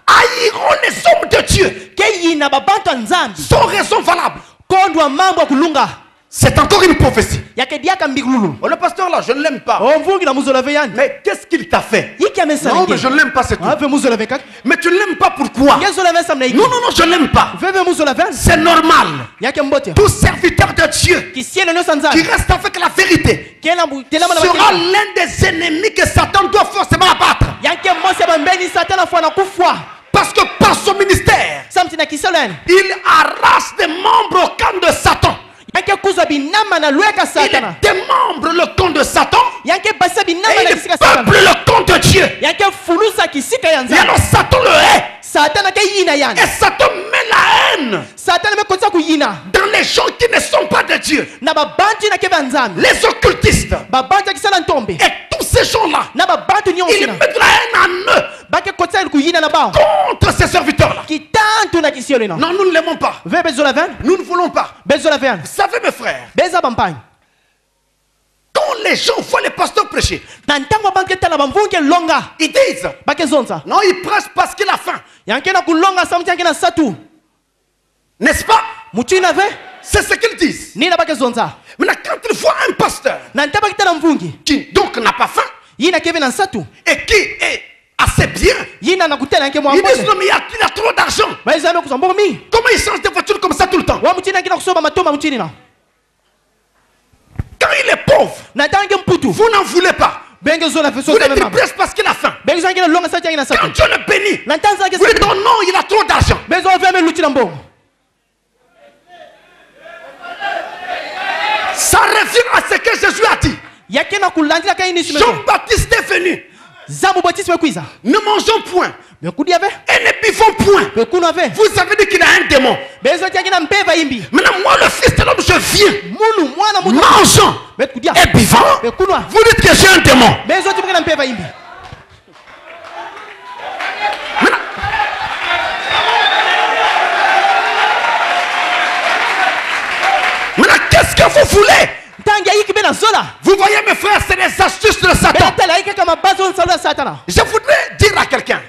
haïront les hommes de Dieu sans raison valable. C'est encore une prophétie. Oh, le pasteur là, je ne l'aime pas. Mais qu'est-ce qu'il t'a fait? Non, mais je ne l'aime pas, c'est tout. Mais tu ne l'aimes pas, pourquoi? Non, je ne l'aime pas. C'est normal. Tout serviteur de Dieu qui reste avec la vérité sera l'un des ennemis que Satan doit forcément abattre. Parce que par son ministère, il arrache des membres au camp de Satan. Il démembre le camp de Satan et il peuple le camp de Dieu. Et alors Satan le hait. Et Satan met la haine dans les gens qui ne sont pas de Dieu. Les occultistes et tous ces gens-là, ils mettent la haine en eux contre ces serviteurs-là. Non, nous ne l'aimons pas. Nous ne voulons pas. Vous savez mes frères, quand les gens voient les pasteurs prêcher, ils disent non, ils prêchent parce qu'il a faim. N'est-ce pas? C'est ce qu'ils disent. Maintenant, quand ils voient un pasteur qui donc n'a pas faim et qui est assez bien, ils disent non, mais il a trop d'argent. Comment il change de voiture comme ça tout le temps? Quand il est pauvre, vous n'en voulez pas. Vous dites presque parce qu'il a faim. Quand Dieu le bénit, vous dites non, il a trop d'argent. Ça revient à ce que Jésus a dit. Jean-Baptiste est venu. Ne mangeons point et ne buvons point. Vous avez dit qu'il a un démon. Maintenant moi le fils de l'homme je viens mangeant et buvant. Vous dites que j'ai un démon. Maintenant qu'est-ce que vous voulez? Vous voyez mes frères, c'est des astuces de Satan. Je voudrais dire à quelqu'un.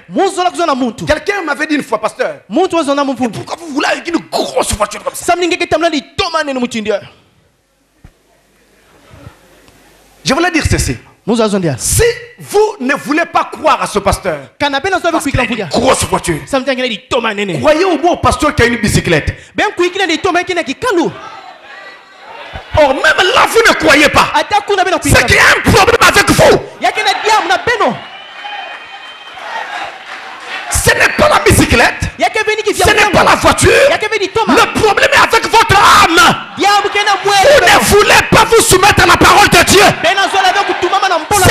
Quelqu'un m'avait dit une fois, pasteur, pourquoi vous voulez avec une grosse voiture comme ça? Je voulais dire ceci. Si vous ne voulez pas croire à ce pasteur, parce qu'il a une grosse voiture, croyez au bon pasteur qui a une bicyclette. Or, même là, vous ne croyez pas. C'est qu'il y a un problème avec vous. Ce n'est pas la bicyclette, ce n'est pas la voiture. Le problème est avec votre âme. Vous ne voulez pas vous soumettre à la parole de Dieu.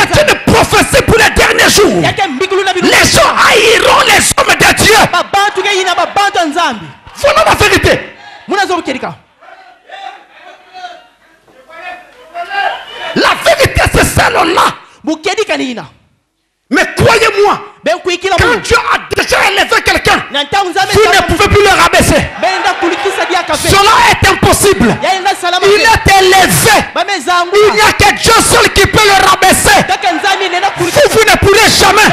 C'est une prophétie pour les derniers jours. Les gens haïront les hommes de Dieu. Voilà la vérité. La vérité, c'est celle-là. Mais croyez-moi, quand Dieu a déjà élevé quelqu'un, vous ne pouvez plus le rabaisser. Cela est impossible. Il est élevé. Il n'y a que Dieu seul qui peut le rabaisser. Vous ne pourrez jamais.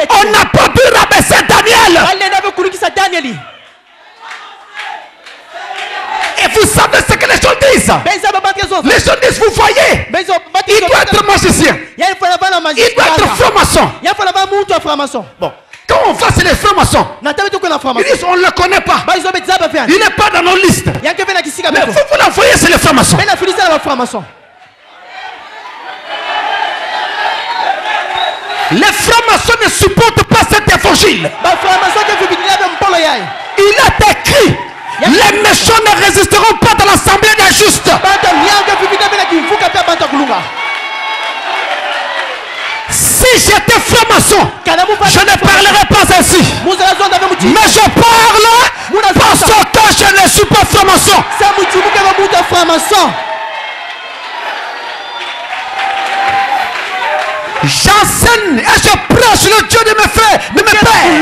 On n'a pas pu rabaisser Daniel. Et vous savez ce que les gens disent. Les gens disent, vous voyez, il doit être magicien. Il doit être franc-maçon. Bon, quand on va chez les francs-maçons, ils disent, on ne le connaît pas. Il n'est pas dans nos listes. Mais vous l'envoyez chez les francs-maçons. Les francs-maçons ne supportent pas cet évangile. Il est écrit, les méchants ne résisteront pas dans l'assemblée des justes. Si j'étais franc-maçon, je ne parlerais pas ainsi. Mais je parle parce que je ne suis pas franc-maçon. J'enseigne et je prêche le Dieu de mes frères, de mes pères.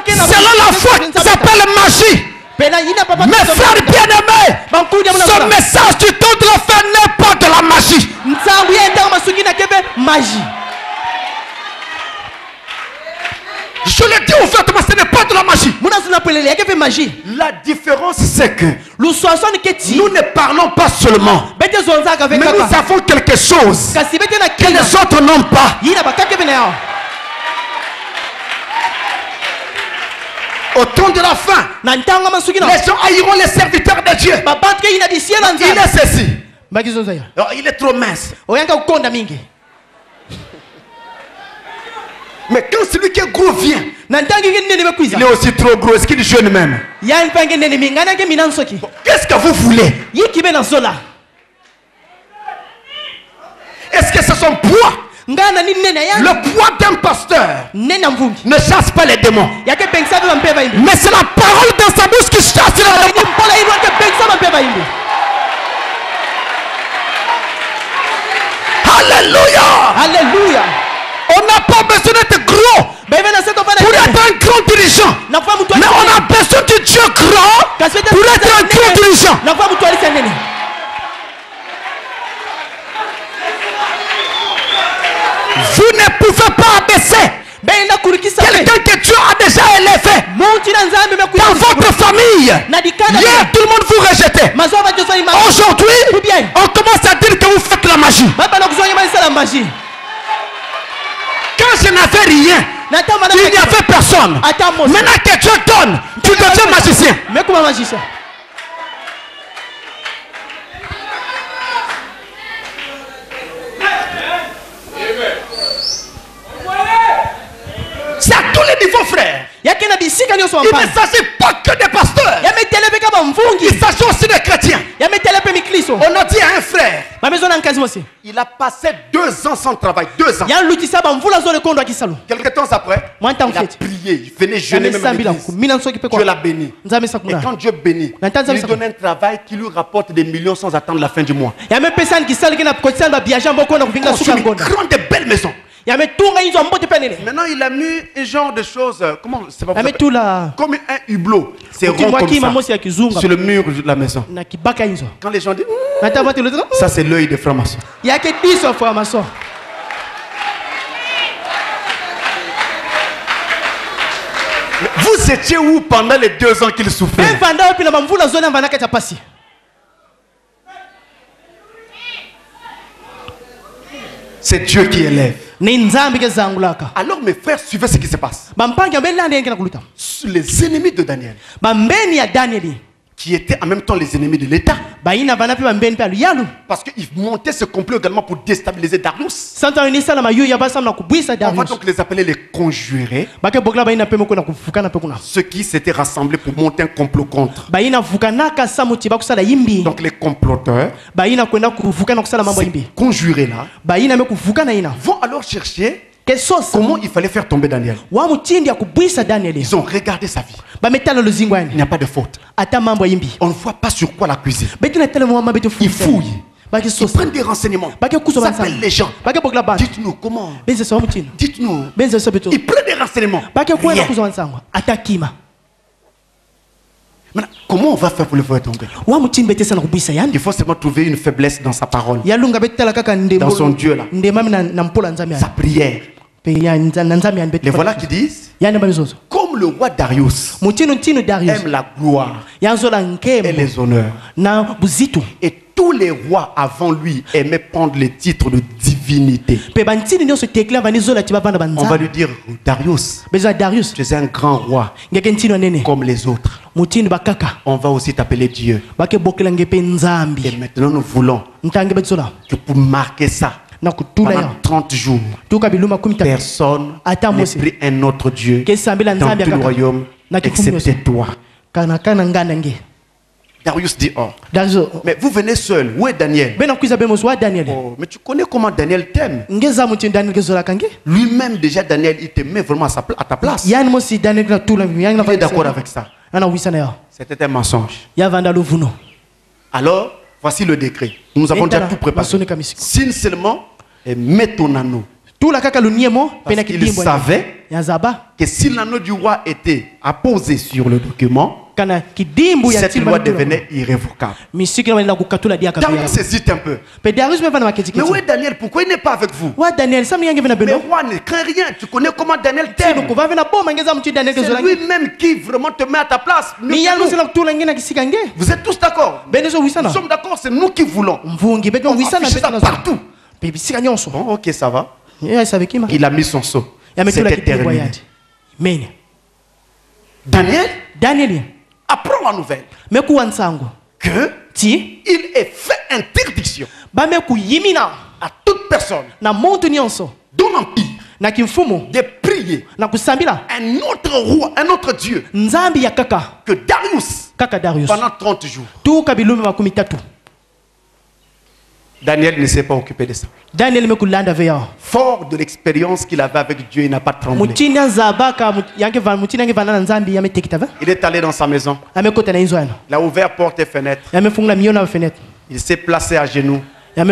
Selon la foi qui s'appelle magie. Mes frères bien-aimés, ce message du temps de la fin n'est pas de la magie. Je le dis ouvertement, ce n'est pas de la magie. La différence, c'est que nous ne parlons pas seulement, mais nous avons quelque chose que les autres n'ont pas. Au temps de la fin, les gens haïront les serviteurs de Dieu. Il est ceci. Alors, il est trop mince. Mais quand celui qui est gros vient, il est aussi trop gros. Est-ce qu'il jeûne même? Qu'est-ce que vous voulez? Est-ce que c'est son poids? Le poids d'un pasteur ne chasse pas les démons. Mais c'est la parole dans sa bouche qui chasse les démons. Alléluia. On n'a pas besoin d'être gros pour être un grand dirigeant. Mais on a besoin de Dieu grand pour être un grand dirigeant. Vous ne pouvez pas abaisser quelqu'un que Dieu a déjà élevé dans votre famille. Hier, tout le monde vous rejetait. Aujourd'hui, on commence à dire que vous faites la magie. Quand je n'avais rien, il n'y avait personne. Maintenant que Dieu donne, tu deviens magicien. C'est à tous les niveaux, frère. Il ne s'agit pas que des pasteurs. Il s'agit aussi des chrétiens. On a dit à un frère, il a passé 2 ans sans travail. 2 ans. Quelques temps après, il a prié. Il venait jeûner même à l'église. Dieu l'a béni. Et quand Dieu bénit, il lui donne un travail qui lui rapporte des millions sans attendre la fin du mois. Construit une grande et belle maison. Maintenant, il a mis un genre de choses, comment c'est pas comme un hublot. C'est rond comme ça, sur le mur de la maison. Quand les gens disent, ça c'est l'œil des francs-maçons. Vous étiez où pendant les 2 ans qu'il souffrait? C'est Dieu qui élève. Alors mes frères, suivez ce qui se passe. Les ennemis de Daniel, qui étaient en même temps les ennemis de l'État, parce qu'ils montaient ce complot également pour déstabiliser Darius. On va donc les appeler les conjurés, ceux qui s'étaient rassemblés pour monter un complot contre. Donc les comploteurs, ces conjurés-là, vont alors chercher comment il fallait faire tomber Daniel. Ils ont regardé sa vie. Il n'y a pas de faute. On ne voit pas sur quoi l'accuser. Ils fouillent. Ils prennent des renseignements. Ils appellent les gens. Dites-nous comment. Dites-nous. Ils prennent des renseignements. Maintenant, comment on va faire pour le faire tomber? Il faut seulement trouver une faiblesse dans sa parole, dans son Dieu là, sa prière. Les voilà qui disent, comme le roi Darius aime la gloire et les honneurs, et tous les rois avant lui aimaient prendre les titres de divinité, on va lui dire, Darius, tu es un grand roi comme les autres. On va aussi t'appeler Dieu. Et maintenant nous voulons que pour marquer ça, pendant 30 jours, personne n'a pris un autre Dieu dans tout le royaume excepté toi. Darius dit, oh, mais vous venez seul. Où est Daniel? Oh, mais tu connais comment Daniel t'aime. Lui-même déjà, Daniel, il t'aimait vraiment à ta place. Il est d'accord avec ça. C'était un mensonge. Alors, voici le décret. Nous avons déjà tout préparé. Signe seulement et mets ton anneau. Parce qu'il savait que si l'anneau du roi était apposé sur le document, cette loi devenait irrévocable. Darius hésite un peu. Mais où est Daniel? Pourquoi il n'est pas avec vous? Mais roi ne craint rien. Tu connais comment Daniel t'aime. C'est lui-même qui vraiment te met à ta place. Vous êtes tous d'accord? Nous sommes d'accord, c'est nous qui voulons. On affiche ça partout. Bon, ok, ça va. Il a mis son sceau. C'était terminé. Daniel apprend la nouvelle que il est fait interdiction à toute personne dont l'empire de prier un autre roi, un autre Dieu que Darius pendant 30 jours. Daniel ne s'est pas occupé de ça. Fort de l'expérience qu'il avait avec Dieu, il n'a pas tremblé. Il est allé dans sa maison. Il a ouvert porte et fenêtre. Il s'est placé à genoux. En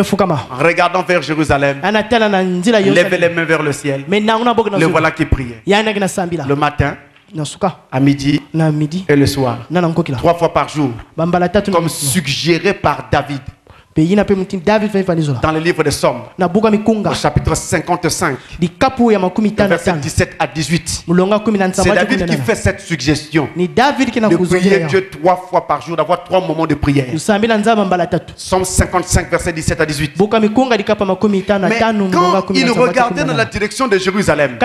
regardant vers Jérusalem, il levait les mains vers le ciel. Le voilà qui priait. Le matin, à midi et le soir. 3 fois par jour. Comme suggéré par David. Dans le livre des Psaumes, au chapitre 55, verset 17 à 18, c'est David qui fait cette suggestion de prier Dieu 3 fois par jour, d'avoir 3 moments de prière. Psaume 55, verset 17 à 18. Mais quand il regardait dans la direction de Jérusalem,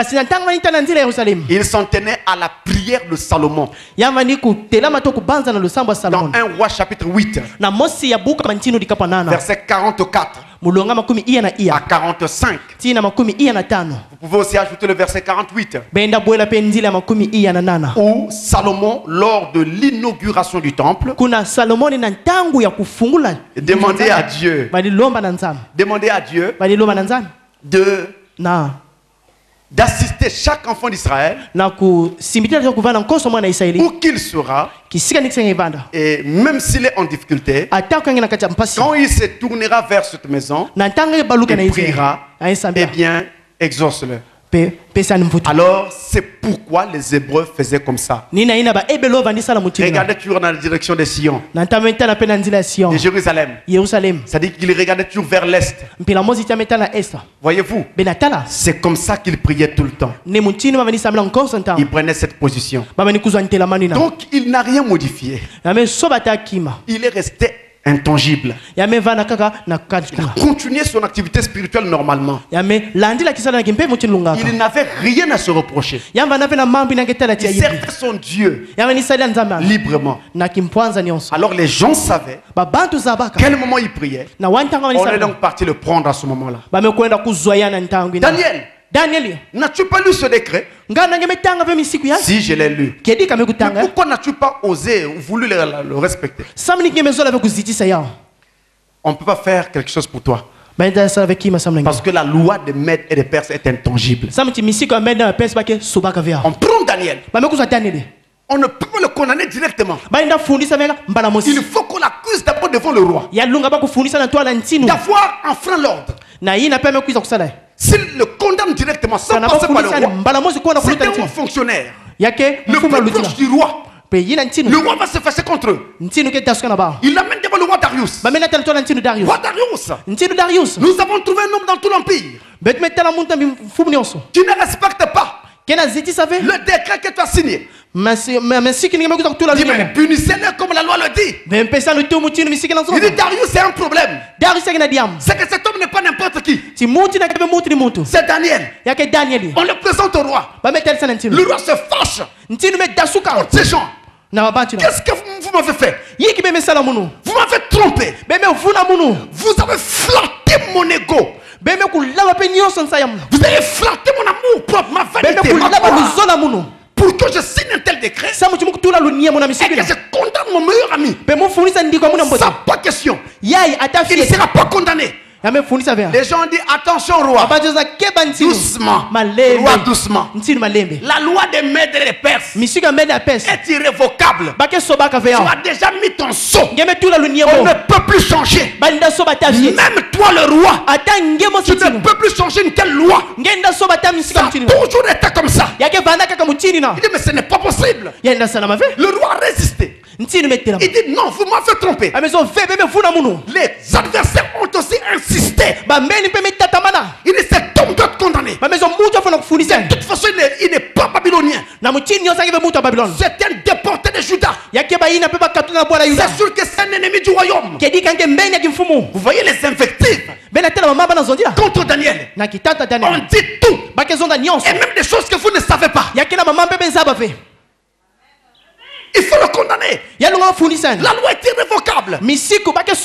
il s'en tenait à la prière de Salomon. Dans 1 Roi chapitre 8, verset 44 à 45. Vous pouvez aussi ajouter le verset 48, où Salomon, lors de l'inauguration du temple, demandait à Dieu d'assister chaque enfant d'Israël où qu'il sera, et même s'il est en difficulté, quand il se tournera vers cette maison et priera, eh bien, exauce-le. Alors, c'est pourquoi les Hébreux faisaient comme ça. Regardez toujours dans la direction de Sion, de Jérusalem. C'est-à-dire qu'ils regardaient toujours vers l'est. Voyez-vous, c'est comme ça qu'ils priaient tout le temps. Ils prenaient cette position. Donc, il n'a rien modifié. Il est resté intangible. Il continuait son activité spirituelle normalement. Il n'avait rien à se reprocher. Il servait son Dieu librement. Alors les gens savaient quel moment il priait. On est donc parti le prendre à ce moment-là. Daniel, n'as-tu pas lu ce décret? Si, je l'ai lu. Mais pourquoi n'as-tu pas osé ou voulu le respecter? On ne peut pas faire quelque chose pour toi. Parce que la loi des Mèdes et des Perses est intangible. On prend Daniel. On ne peut pas le condamner directement. Il faut qu'on l'accuse d'abord devant le roi. D'avoir enfreint l'ordre. S'il le condamne directement sans passer par le roi, c'est un fonctionnaire. Le plus proche du roi. Le roi va se fâcher contre eux. Il l'amène devant le roi Darius. Roi Darius, nous avons trouvé un homme dans tout l'empire. Tu ne respectes pas le décret que tu as signé. Punissez-le comme la loi le dit. Il dit Darius, c'est un problème. C'est que cet homme n'est pas n'importe qui. C'est Daniel. On le présente au roi. Le roi se fâche contre ces gens. Qu'est-ce que vous m'avez fait? Vous m'avez trompé. Vous avez flatté mon ego. Vous avez flatté mon amour propre, ma vanité, ma gloire. Pour que je signe un tel décret et que je condamne mon meilleur ami. Ça, pas question. Il ne sera pas condamné. Les gens disent attention roi. Doucement. Roi doucement. La loi des Mèdes et des Perses est irrévocable. Tu as déjà mis ton sceau. On ne peut plus changer. Même toi le roi, tu ne peux plus changer une telle loi. Ça a toujours été comme ça. Il dit mais ce n'est pas possible. Le roi a résisté. Il dit non, vous m'avez trompé. Les adversaires ont aussi insisté. Il dit cet homme doit être condamné. De toute façon, il n'est pas babylonien. C'est un déporté de Juda. C'est sûr que c'est un ennemi du royaume. Vous voyez les invectives contre Daniel. On dit tout. Et même des choses que vous ne savez pas. Il faut le condamner. La loi est irrévocable. Darius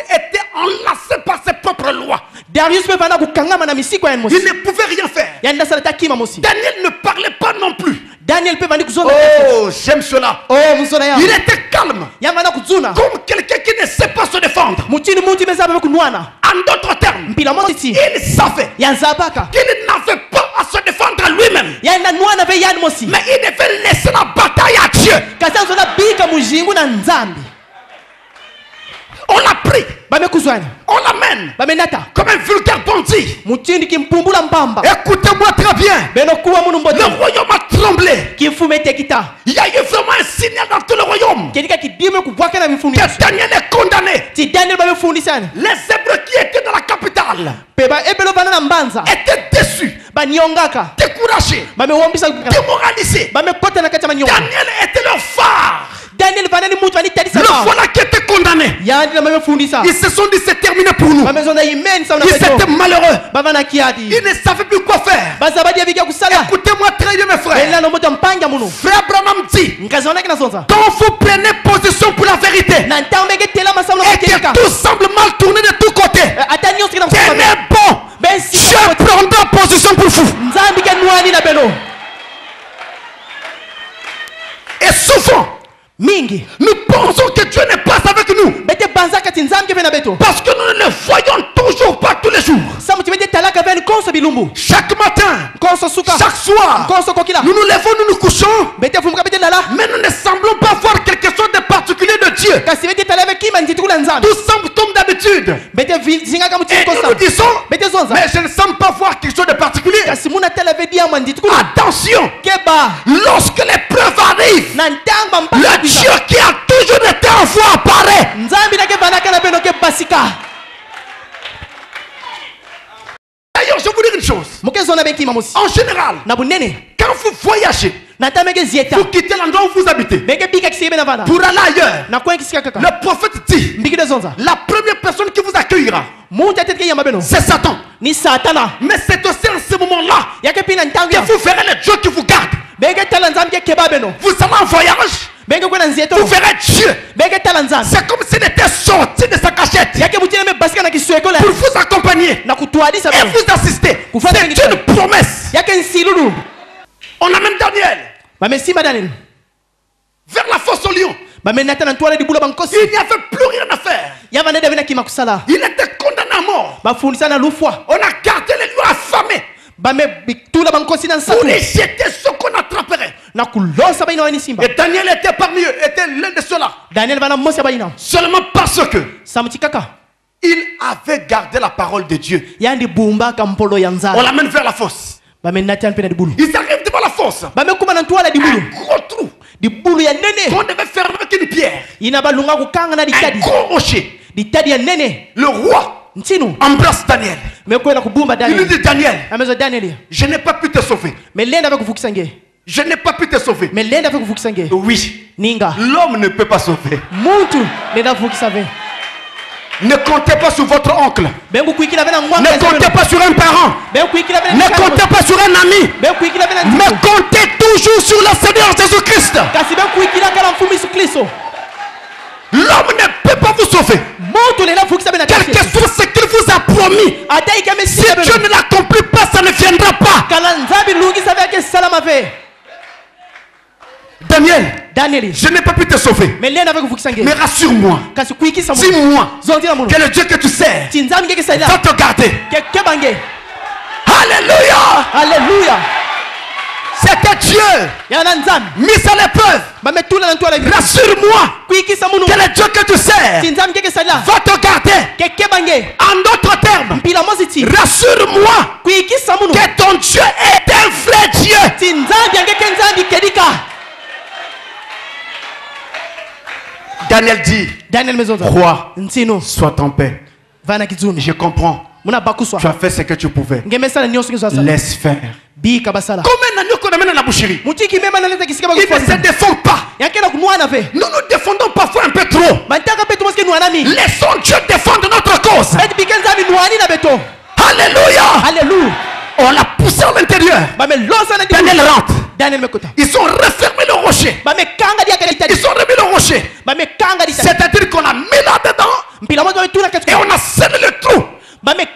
était enlacé par ses propres lois. Il ne pouvait rien faire. Daniel ne parlait pas non plus. Oh, j'aime cela. Il était calme. Comme quelqu'un qui ne sait pas se défendre. En d'autres termes, il savait qu'il n'avait pas à se défendre lui-même. Mais il devait laisser la bataille à Dieu. On l'a pris. On l'amène comme un vulgaire bandit. Écoutez-moi très bien. Le royaume a tremblé. Il y a eu vraiment un signal dans tout le royaume que Daniel est condamné. Les Hébreux qui étaient dans la capitale étaient déçus, découragés, démoralisés. Daniel était leur phare. Le voilà qui était condamné. Ils se sont dit c'est terminé pour nous. Ils étaient malheureux. Ils ne savaient plus quoi faire. Écoutez-moi très bien mes frères. Frère Branham dit quand vous prenez position pour la vérité et que tout semble mal tourné de tous côtés, tenez bon. Dieu prendra position pour vous. Et souvent nous pensons que Dieu n'est pas avec nous parce que nous ne le voyons toujours pas tous les jours. Chaque matin, chaque soir, nous nous levons, nous nous couchons, mais nous ne semblons pas voir quelque chose de particulier de Dieu. Tout semble comme d'habitude. Et nous nous disons, mais je ne semble pas voir quelque chose de particulier. Attention, lorsque l'épreuve arrive, le Dieu qui a toujours été en foi apparaît. D'ailleurs, je vous dis une chose. En général, quand vous voyagez, Vous quittez l'endroit où vous habitez pour aller ailleurs. Le prophète dit, la première personne qui vous accueillera, c'est Satan. Mais c'est aussi en ce moment-là que vous verrez les dieux qui vous gardent. Vous allez en voyage. Vous verrez Dieu. C'est comme s'il était sorti de sa cachette pour vous accompagner et vous assister. C'est une promesse. On amène Daniel vers la fosse au lion. Il n'y avait plus rien à faire. Il était condamné à mort. On a gardé les lions affamés pour les jeter ce qu'on attraperait. Et Daniel était parmi eux, était l'un de ceux-là. Seulement parce que il avait gardé la parole de Dieu. On l'amène vers la fosse. Ils arrivent devant la fosse. Un gros trou qu'on devait fermer avec une pierre. Un gros rocher. Le roi embrasse Daniel. Il lui dit, Daniel, je n'ai pas pu te sauver. Je n'ai pas pu te sauver. Oui. L'homme ne peut pas sauver. Ne comptez pas sur votre oncle. Ne comptez pas sur un parent. Ne comptez pas sur un ami. Mais comptez toujours sur le Seigneur Jésus-Christ. L'homme ne peut pas vous sauver. Quel que soit ce qu'il vous a promis, si Dieu ne l'accomplit pas, ça ne viendra pas. Daniel, je n'ai pas pu te sauver. Mais rassure-moi, dis-moi que le Dieu que tu sers va te garder. Alléluia. Alléluia. C'était Dieu mis à l'épreuve. Rassure-moi que le Dieu que tu sers va te garder. En d'autres termes, rassure-moi que ton Dieu est un vrai Dieu. Daniel dit, roi, sois en paix. Je comprends. Tu as fait ce que tu pouvais. Laisse faire. Comme un agneau qu'on amène à la boucherie, il ne se défend pas. Nous nous défendons parfois un peu trop. Laissons Dieu défendre notre cause. Alléluia. On l'a poussé à l'intérieur. Daniel rentre. Ils ont refermé le rocher. Ils ont remis le rocher. C'est-à-dire qu'on a mis là-dedans et on a scellé le trou avec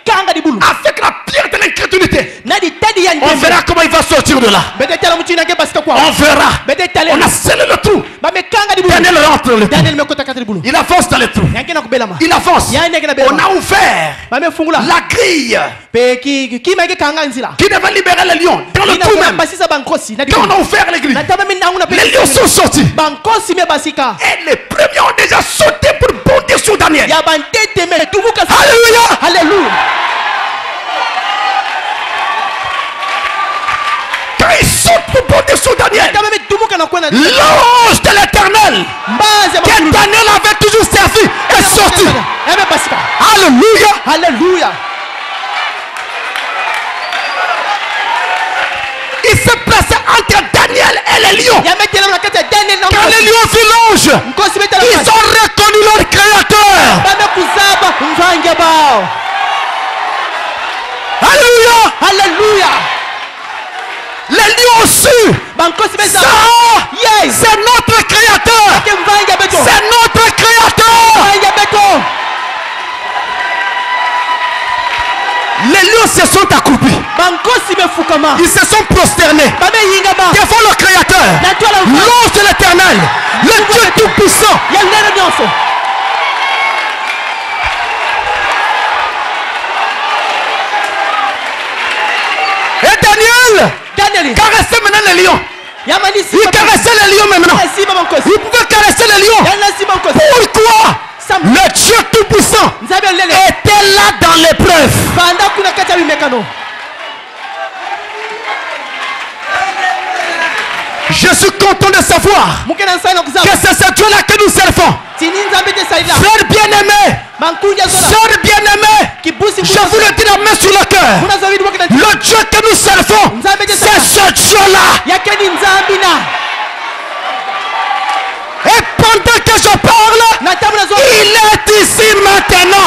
la pierre de l'incrédulité. On verra comment il va sortir de là. On verra. On a scellé le trou. Daniel rentre dans le trou. Il avance dans le trou. Il avance. On a ouvert la grille qui devait libérer les lions. Dans le trou même. Quand on a ouvert les grilles, les lions sont sortis. Et les premiers ont déjà sauté pour bondir sur Daniel. Alléluia. Quand ils sautent pour bondir sur Daniel, l'ange de l'Éternel que Daniel avait toujours servi est sorti. Alléluia. Il s'est placé entre Daniel et les lions. Quand les lions virent l'ange, ils ont reconnu leur créateur. Alléluia. Les lions ont su. Ça, c'est notre créateur. C'est notre créateur. Les lions se sont accroupis. Ils se sont prosternés devant le créateur, l'ange de l'Éternel, le Dieu tout-puissant. Et Daniel caressait maintenant les lions. Il caressait les lions maintenant. Il pouvait caresser les lions. Pourquoi? Le Dieu tout-puissant était là dans l'épreuve. Je suis content de savoir que c'est ce Dieu-là que nous servons. Frère bien-aimé, sœur bien-aimée, je vous le dis la main sur le cœur. Le Dieu que nous servons, c'est ce Dieu-là. Et pendant que je parle, il est ici maintenant.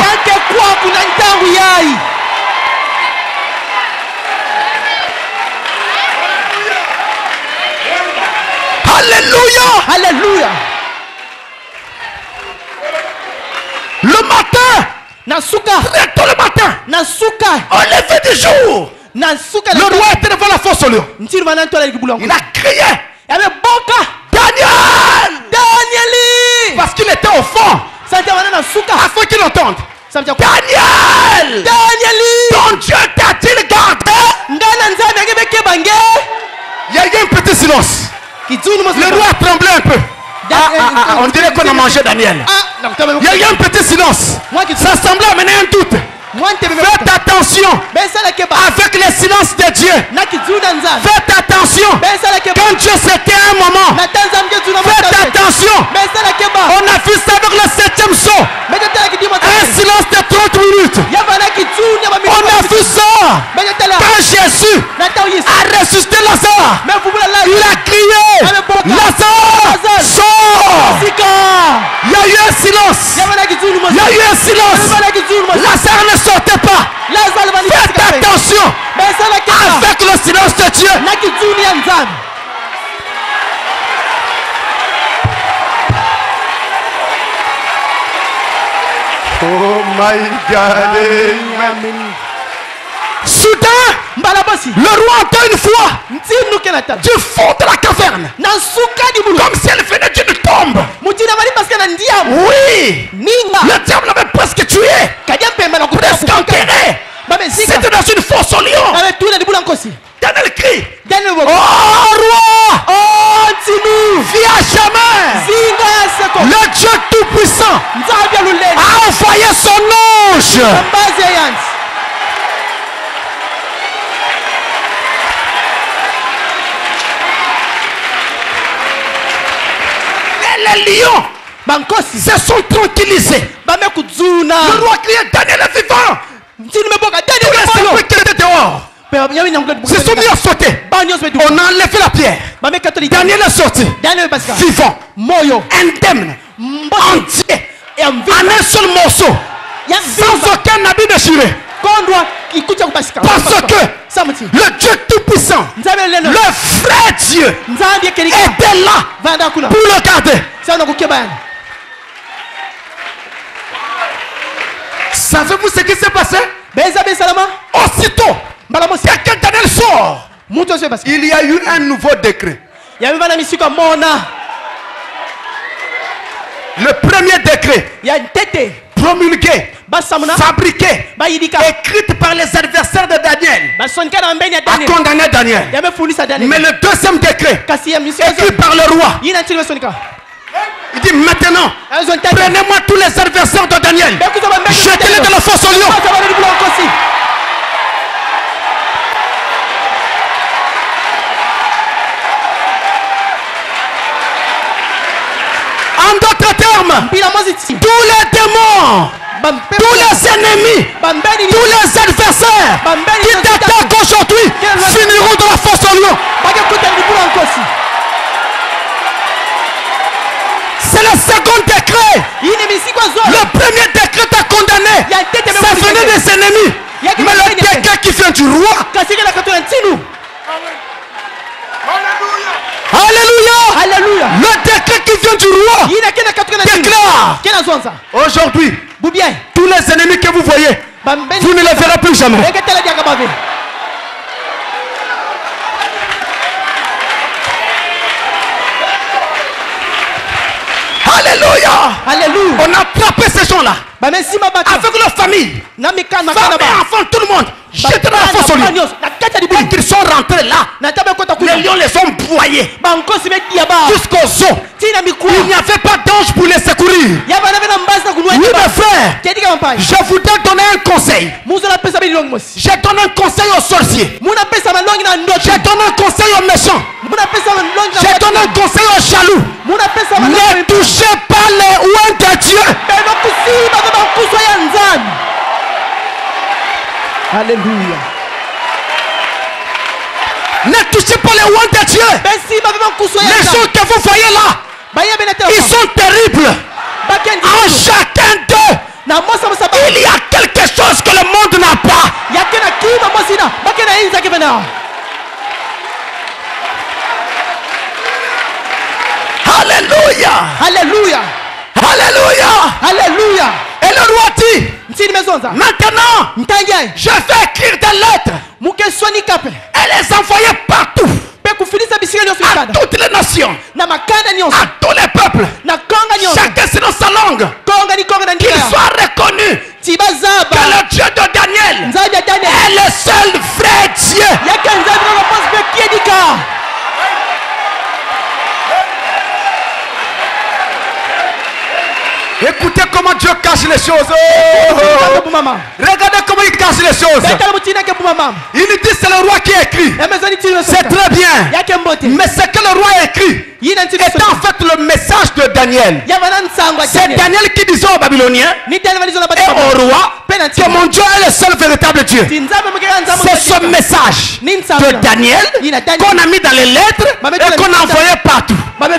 Alléluia. Alléluia. Le matin, très tôt le matin, au lever du jour, le roi était devant la fosse au lion. Il a crié, Daniel! Parce qu'il était au fond, afin qu'il entende. Daniel! Ton Dieu t'a-t-il gardé? Il y a eu un petit silence. Le roi a tremblé un peu. On dirait qu'on a mangé Daniel. Il y a eu un petit silence. Ça semblait amener un doute. Faites attention avec le silence de Dieu. Faites attention quand Dieu s'était un moment. Faites attention. On a vu ça avec le 7e saut. Un silence de 30 minutes. On a vu ça quand Jésus a ressuscité Lazare. Il a crié, Lazare, sors. Il y a eu un silence. Il y a eu un silence. Lazare ne sortait pas. Faites attention avec le silence de Dieu. Oh my God. Soudain, le roi entend une voix du fond de la caverne, comme si elle venait d'une tombe. Oui, le diable l'avait presque tué, presque enterré. C'était dans une fosse au lion. Daniel crie, oh roi, viens à jamais. Le Dieu tout-puissant a envoyé son ange. Et les lions se sont tranquillisés. Le roi criait, Daniel est vivant. Tous les serpents qui étaient dehors se sont mis à sauter. On a enlevé la pierre. Daniel est sorti vivant, indemne, entier, en un seul morceau, sans aucun habit déchiré. Parce que le Dieu tout-puissant, le vrai Dieu, était là pour le garder. Savez-vous ce qui s'est passé? Aussitôt, quelqu'un Daniel sort. Il y a eu un nouveau décret. Le premier décret promulgué, fabriqué, écrite par les adversaires de Daniel, a condamné Daniel. Mais le deuxième décret, écrit par le roi, il dit maintenant, prenez-moi tous les adversaires de Daniel, jetez-les dans la fosse au lion. En d'autres termes, tous les démons, tous les ennemis, tous les adversaires qui t'attaquent aujourd'hui finiront dans la fosse au lion. C'est le second décret. Le premier décret t'a condamné. Ça venait des ennemis. Mais le décret qui vient du roi. Alléluia. Alléluia. Le décret qui vient du roi déclare aujourd'hui, tous les ennemis que vous voyez, vous ne les verrez plus jamais. Alléluia. Alléluia. On a attrapé ces gens-là avec leur famille, femmes et enfants, tout le monde. Jetez dans la fosse au lion. Quand ils sont rentrés là, les lions les ont broyés jusqu'aux os. Il n'y avait pas d'ange pour les secourir. Oui, mes frères, je voudrais donner un conseil. Je donne un conseil aux sorciers. Je donne un conseil aux méchants. Je donne un conseil aux jaloux. Ne touchez pas les oins de Dieu. Alléluia. Ne touchez pas les oins de Dieu. Les gens que vous voyez là, ils sont terribles. En chacun d'eux, il y a quelque chose que le monde n'a pas. Alléluia. Alléluia. Alléluia. Alléluia. Et le roi dit, maintenant, je vais écrire des lettres et les envoyer partout, à toutes les nations, à tous les peuples, chacun selon sa langue, qu'il soit reconnu que le Dieu de Daniel est le seul vrai Dieu. Écoutez comment Dieu cache les choses. Regardez comment il cache les choses. Il dit c'est le roi qui a écrit. C'est très bien. Mais ce que le roi a écrit est en fait le message de Daniel. C'est Daniel qui disait aux Babyloniens et au roi que mon Dieu est le seul véritable Dieu. C'est ce message de Daniel qu'on a mis dans les lettres et qu'on a envoyé partout. À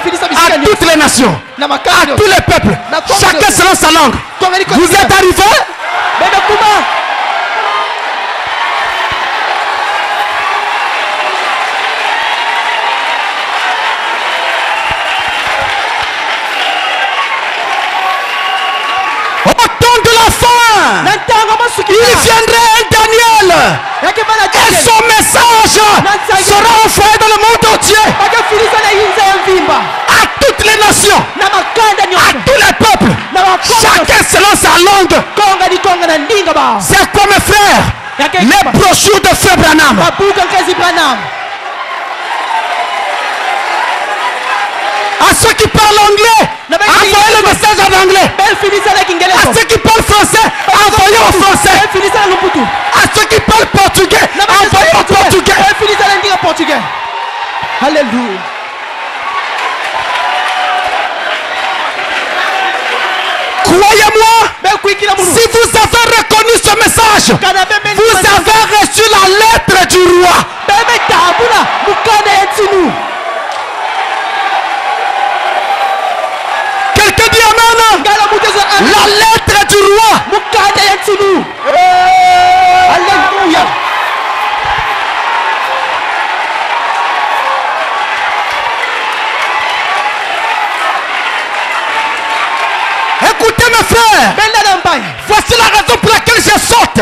toutes les nations, à tous les peuples, chacun selon sa langue. Vous êtes arrivés? Au temps de la fin, il viendrait un Daniel et son message sera envoyé dans le monde entier. À toutes les nations, à tous les peuples, chacun selon sa langue. C'est quoi mes frères? Les brochures de Frère Branham. À ceux qui parlent anglais, envoyez le message en anglais. À ceux qui parlent français, envoyez en français. À ceux qui parlent portugais, envoyez en portugais. Alléluia. Croyez-moi, si vous avez reconnu ce message, vous avez reçu la lettre du roi. Quelqu'un dit amen. La lettre du roi. Alléluia. Écoutez mes frères, voici la raison pour laquelle je saute.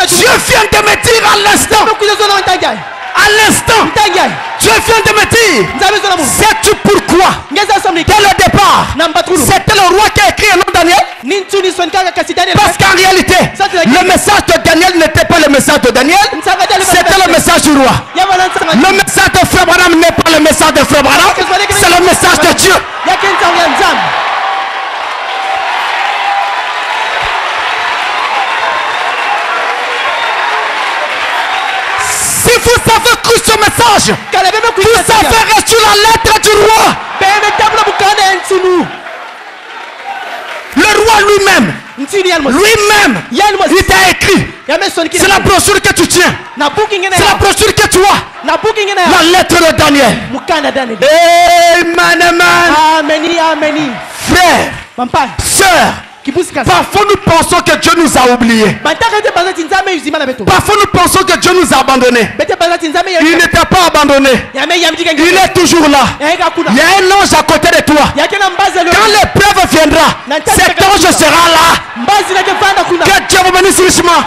Dieu vient de me dire à l'instant, Dieu vient de me dire, sais-tu pourquoi dès le départ c'était le roi qui a écrit un nom Daniel? Parce qu'en réalité le message de Daniel n'était pas le message de Daniel, c'était le message du roi. Le message de Frère Branham n'est pas le message de Frère Branham, c'est le message de Dieu. Si vous avez cru ce message, vous avez reçu la lettre du roi. Le roi lui-même, il t'a écrit. C'est la brochure que tu tiens. C'est la brochure que tu as. La lettre de Daniel. Amen. Frère, sœur, parfois nous pensons que Dieu nous a oubliés. Parfois nous pensons que Dieu nous a abandonnés. Il n'était pas abandonné. Il est toujours là. Il y a un ange à côté de toi. Quand l'épreuve viendra, cet ange sera là. Que Dieu vous bénisse richement.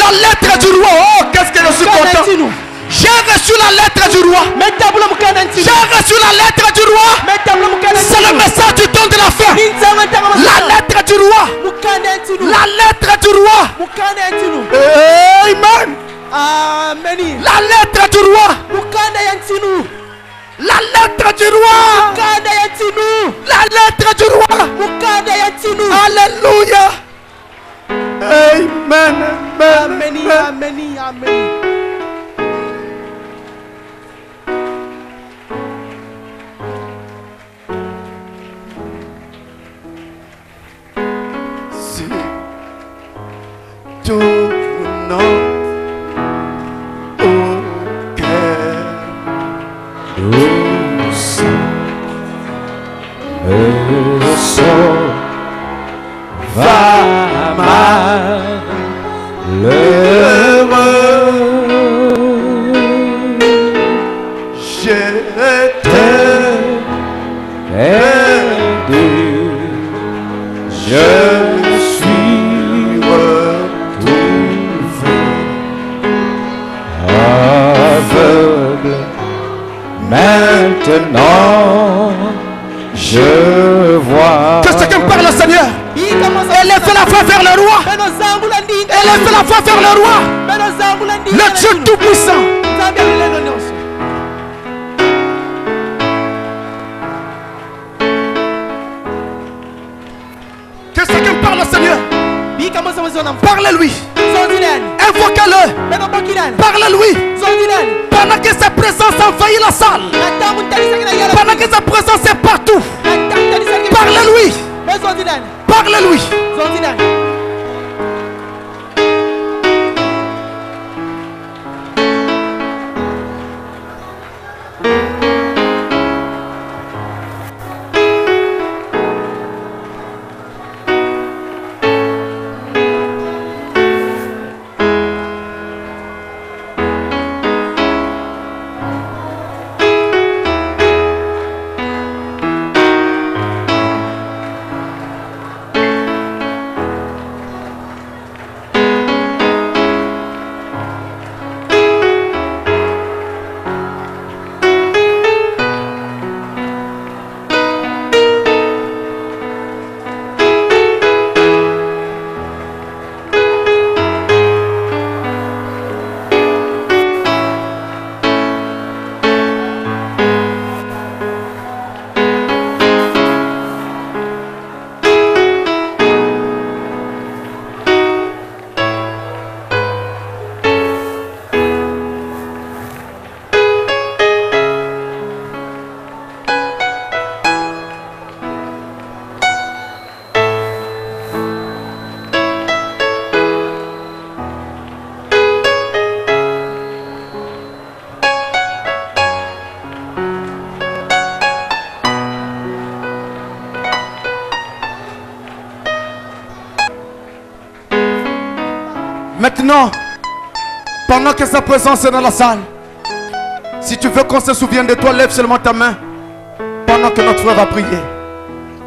la lettre du roi. Oh, qu'est-ce que je suis content. J'ai reçu la lettre du roi. J'ai reçu la lettre du roi. C'est le message du temps de la fin. La lettre du roi. La lettre du roi. Amen. La lettre du roi. La lettre du roi. La lettre du roi. Alléluia. Amen. Amen. Amen. Amen. Si tout non au cœur le sang va malheureux. Je t'ai dit, je suis retrouvé aveugle. Maintenant, je vois. Que ce qui me parle, Seigneur. Élève la foi vers le roi. Élève la foi vers le roi. Le Dieu tout-puissant. Que ce qui me parle, Seigneur. Parle-lui. Invoque-le. Parle-lui. Pendant que sa présence envahit la salle. Pendant que sa présence est partout. Parle-lui. Parle-lui. Maintenant, pendant que sa présence est dans la salle, si tu veux qu'on se souvienne de toi, lève seulement ta main. Pendant que notre frère va prier,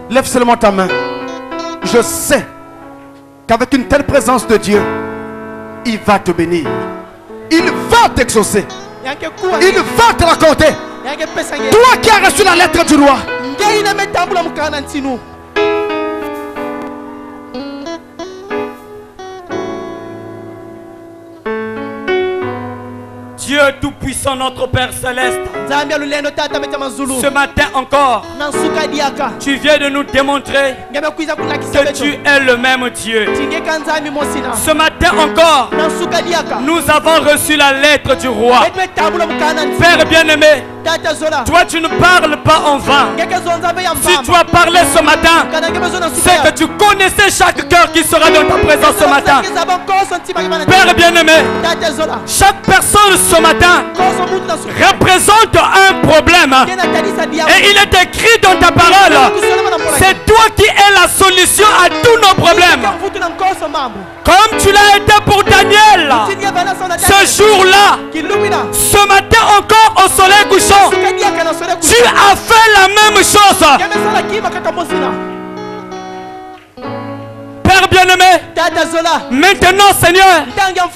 lève seulement ta main. Je sais qu'avec une telle présence de Dieu, il va te bénir. Il va t'exaucer. Il va te l'accorder. Toi qui as reçu la lettre du roi. Dieu tout-puissant, notre Père Céleste, ce matin encore, tu viens de nous démontrer que tu es le même Dieu. Ce matin encore, nous avons reçu la lettre du roi. Père bien-aimé, toi tu ne parles pas en vain. Si tu as parlé ce matin, c'est que tu connaissais chaque cœur qui sera dans ta présence ce matin. Père bien-aimé, chaque personne ce matin représente un problème. Et il est écrit dans ta parole, c'est toi qui es la solution à tous nos problèmes. Comme tu l'as été pour Daniel, ce jour-là, ce matin encore au soleil couchant, tu as fait la même chose. Père bien-aimé, bien-aimé, maintenant, Seigneur,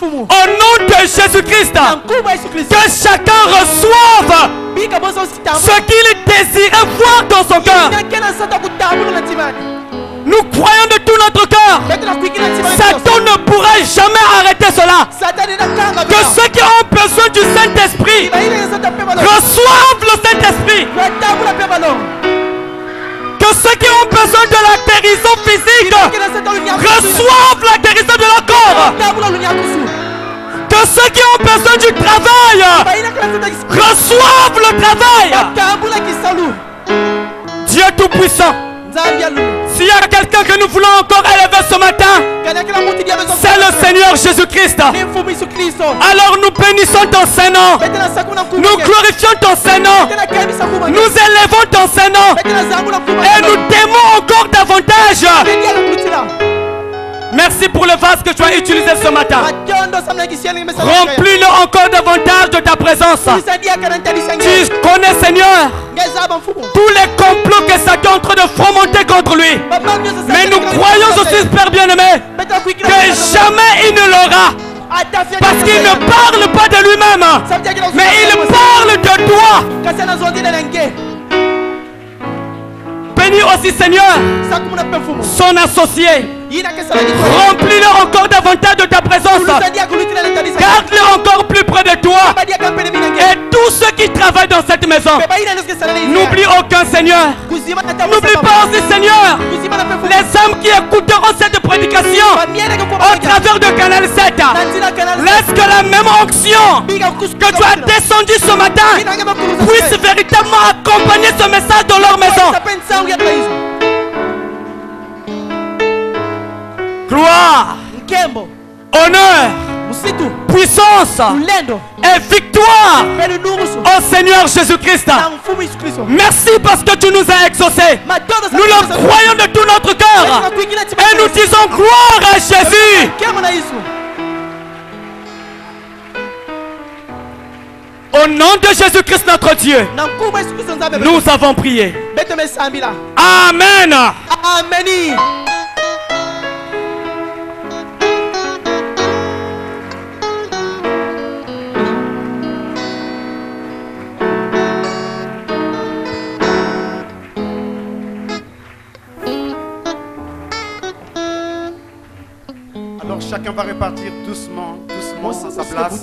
au nom de Jésus-Christ, que chacun reçoive ce qu'il désirait voir dans son cœur. Nous croyons de tout notre cœur. Satan ne pourra jamais arrêter cela. Que ceux qui ont besoin du Saint-Esprit reçoivent le Saint-Esprit. Que ceux qui ont besoin de la guérison physique reçoivent la guérison de leur corps. Que ceux qui ont besoin du travail reçoivent le travail. Dieu Tout-Puissant, s'il y a quelqu'un que nous voulons encore élever ce matin, c'est le Seigneur Jésus-Christ. Alors nous bénissons ton Saint-Nom. Nous glorifions ton Saint-Nom. Nous élevons ton Saint-Nom. Et nous t'aimons encore davantage. Merci pour le vase que tu as utilisé ce matin. Remplis-le encore davantage de ta présence. Tu connais, Seigneur, tous les complots que Satan est en train de fomenter contre lui. Mais nous croyons aussi, Père bien-aimé, que jamais il ne l'aura. Parce qu'il ne parle pas de lui-même, mais il parle de toi. Bénis aussi, Seigneur, son associé. Remplis-le encore davantage de ta présence. Garde-le encore plus près de toi. Et tous ceux qui travaillent dans cette maison, n'oublie aucun, Seigneur. N'oublie pas aussi, Seigneur, les âmes qui écouteront cette prédication au travers de Canal 7. Laisse que la même onction que tu as descendue ce matin puisse véritablement accompagner ce message dans leur maison. Gloire, honneur, puissance et victoire au Seigneur Jésus-Christ. Merci parce que tu nous as exaucés. Nous le croyons de tout notre cœur et nous disons gloire à Jésus. Au nom de Jésus-Christ notre Dieu, nous avons prié. Amen. Amen. Alors chacun va repartir doucement, doucement à sa place.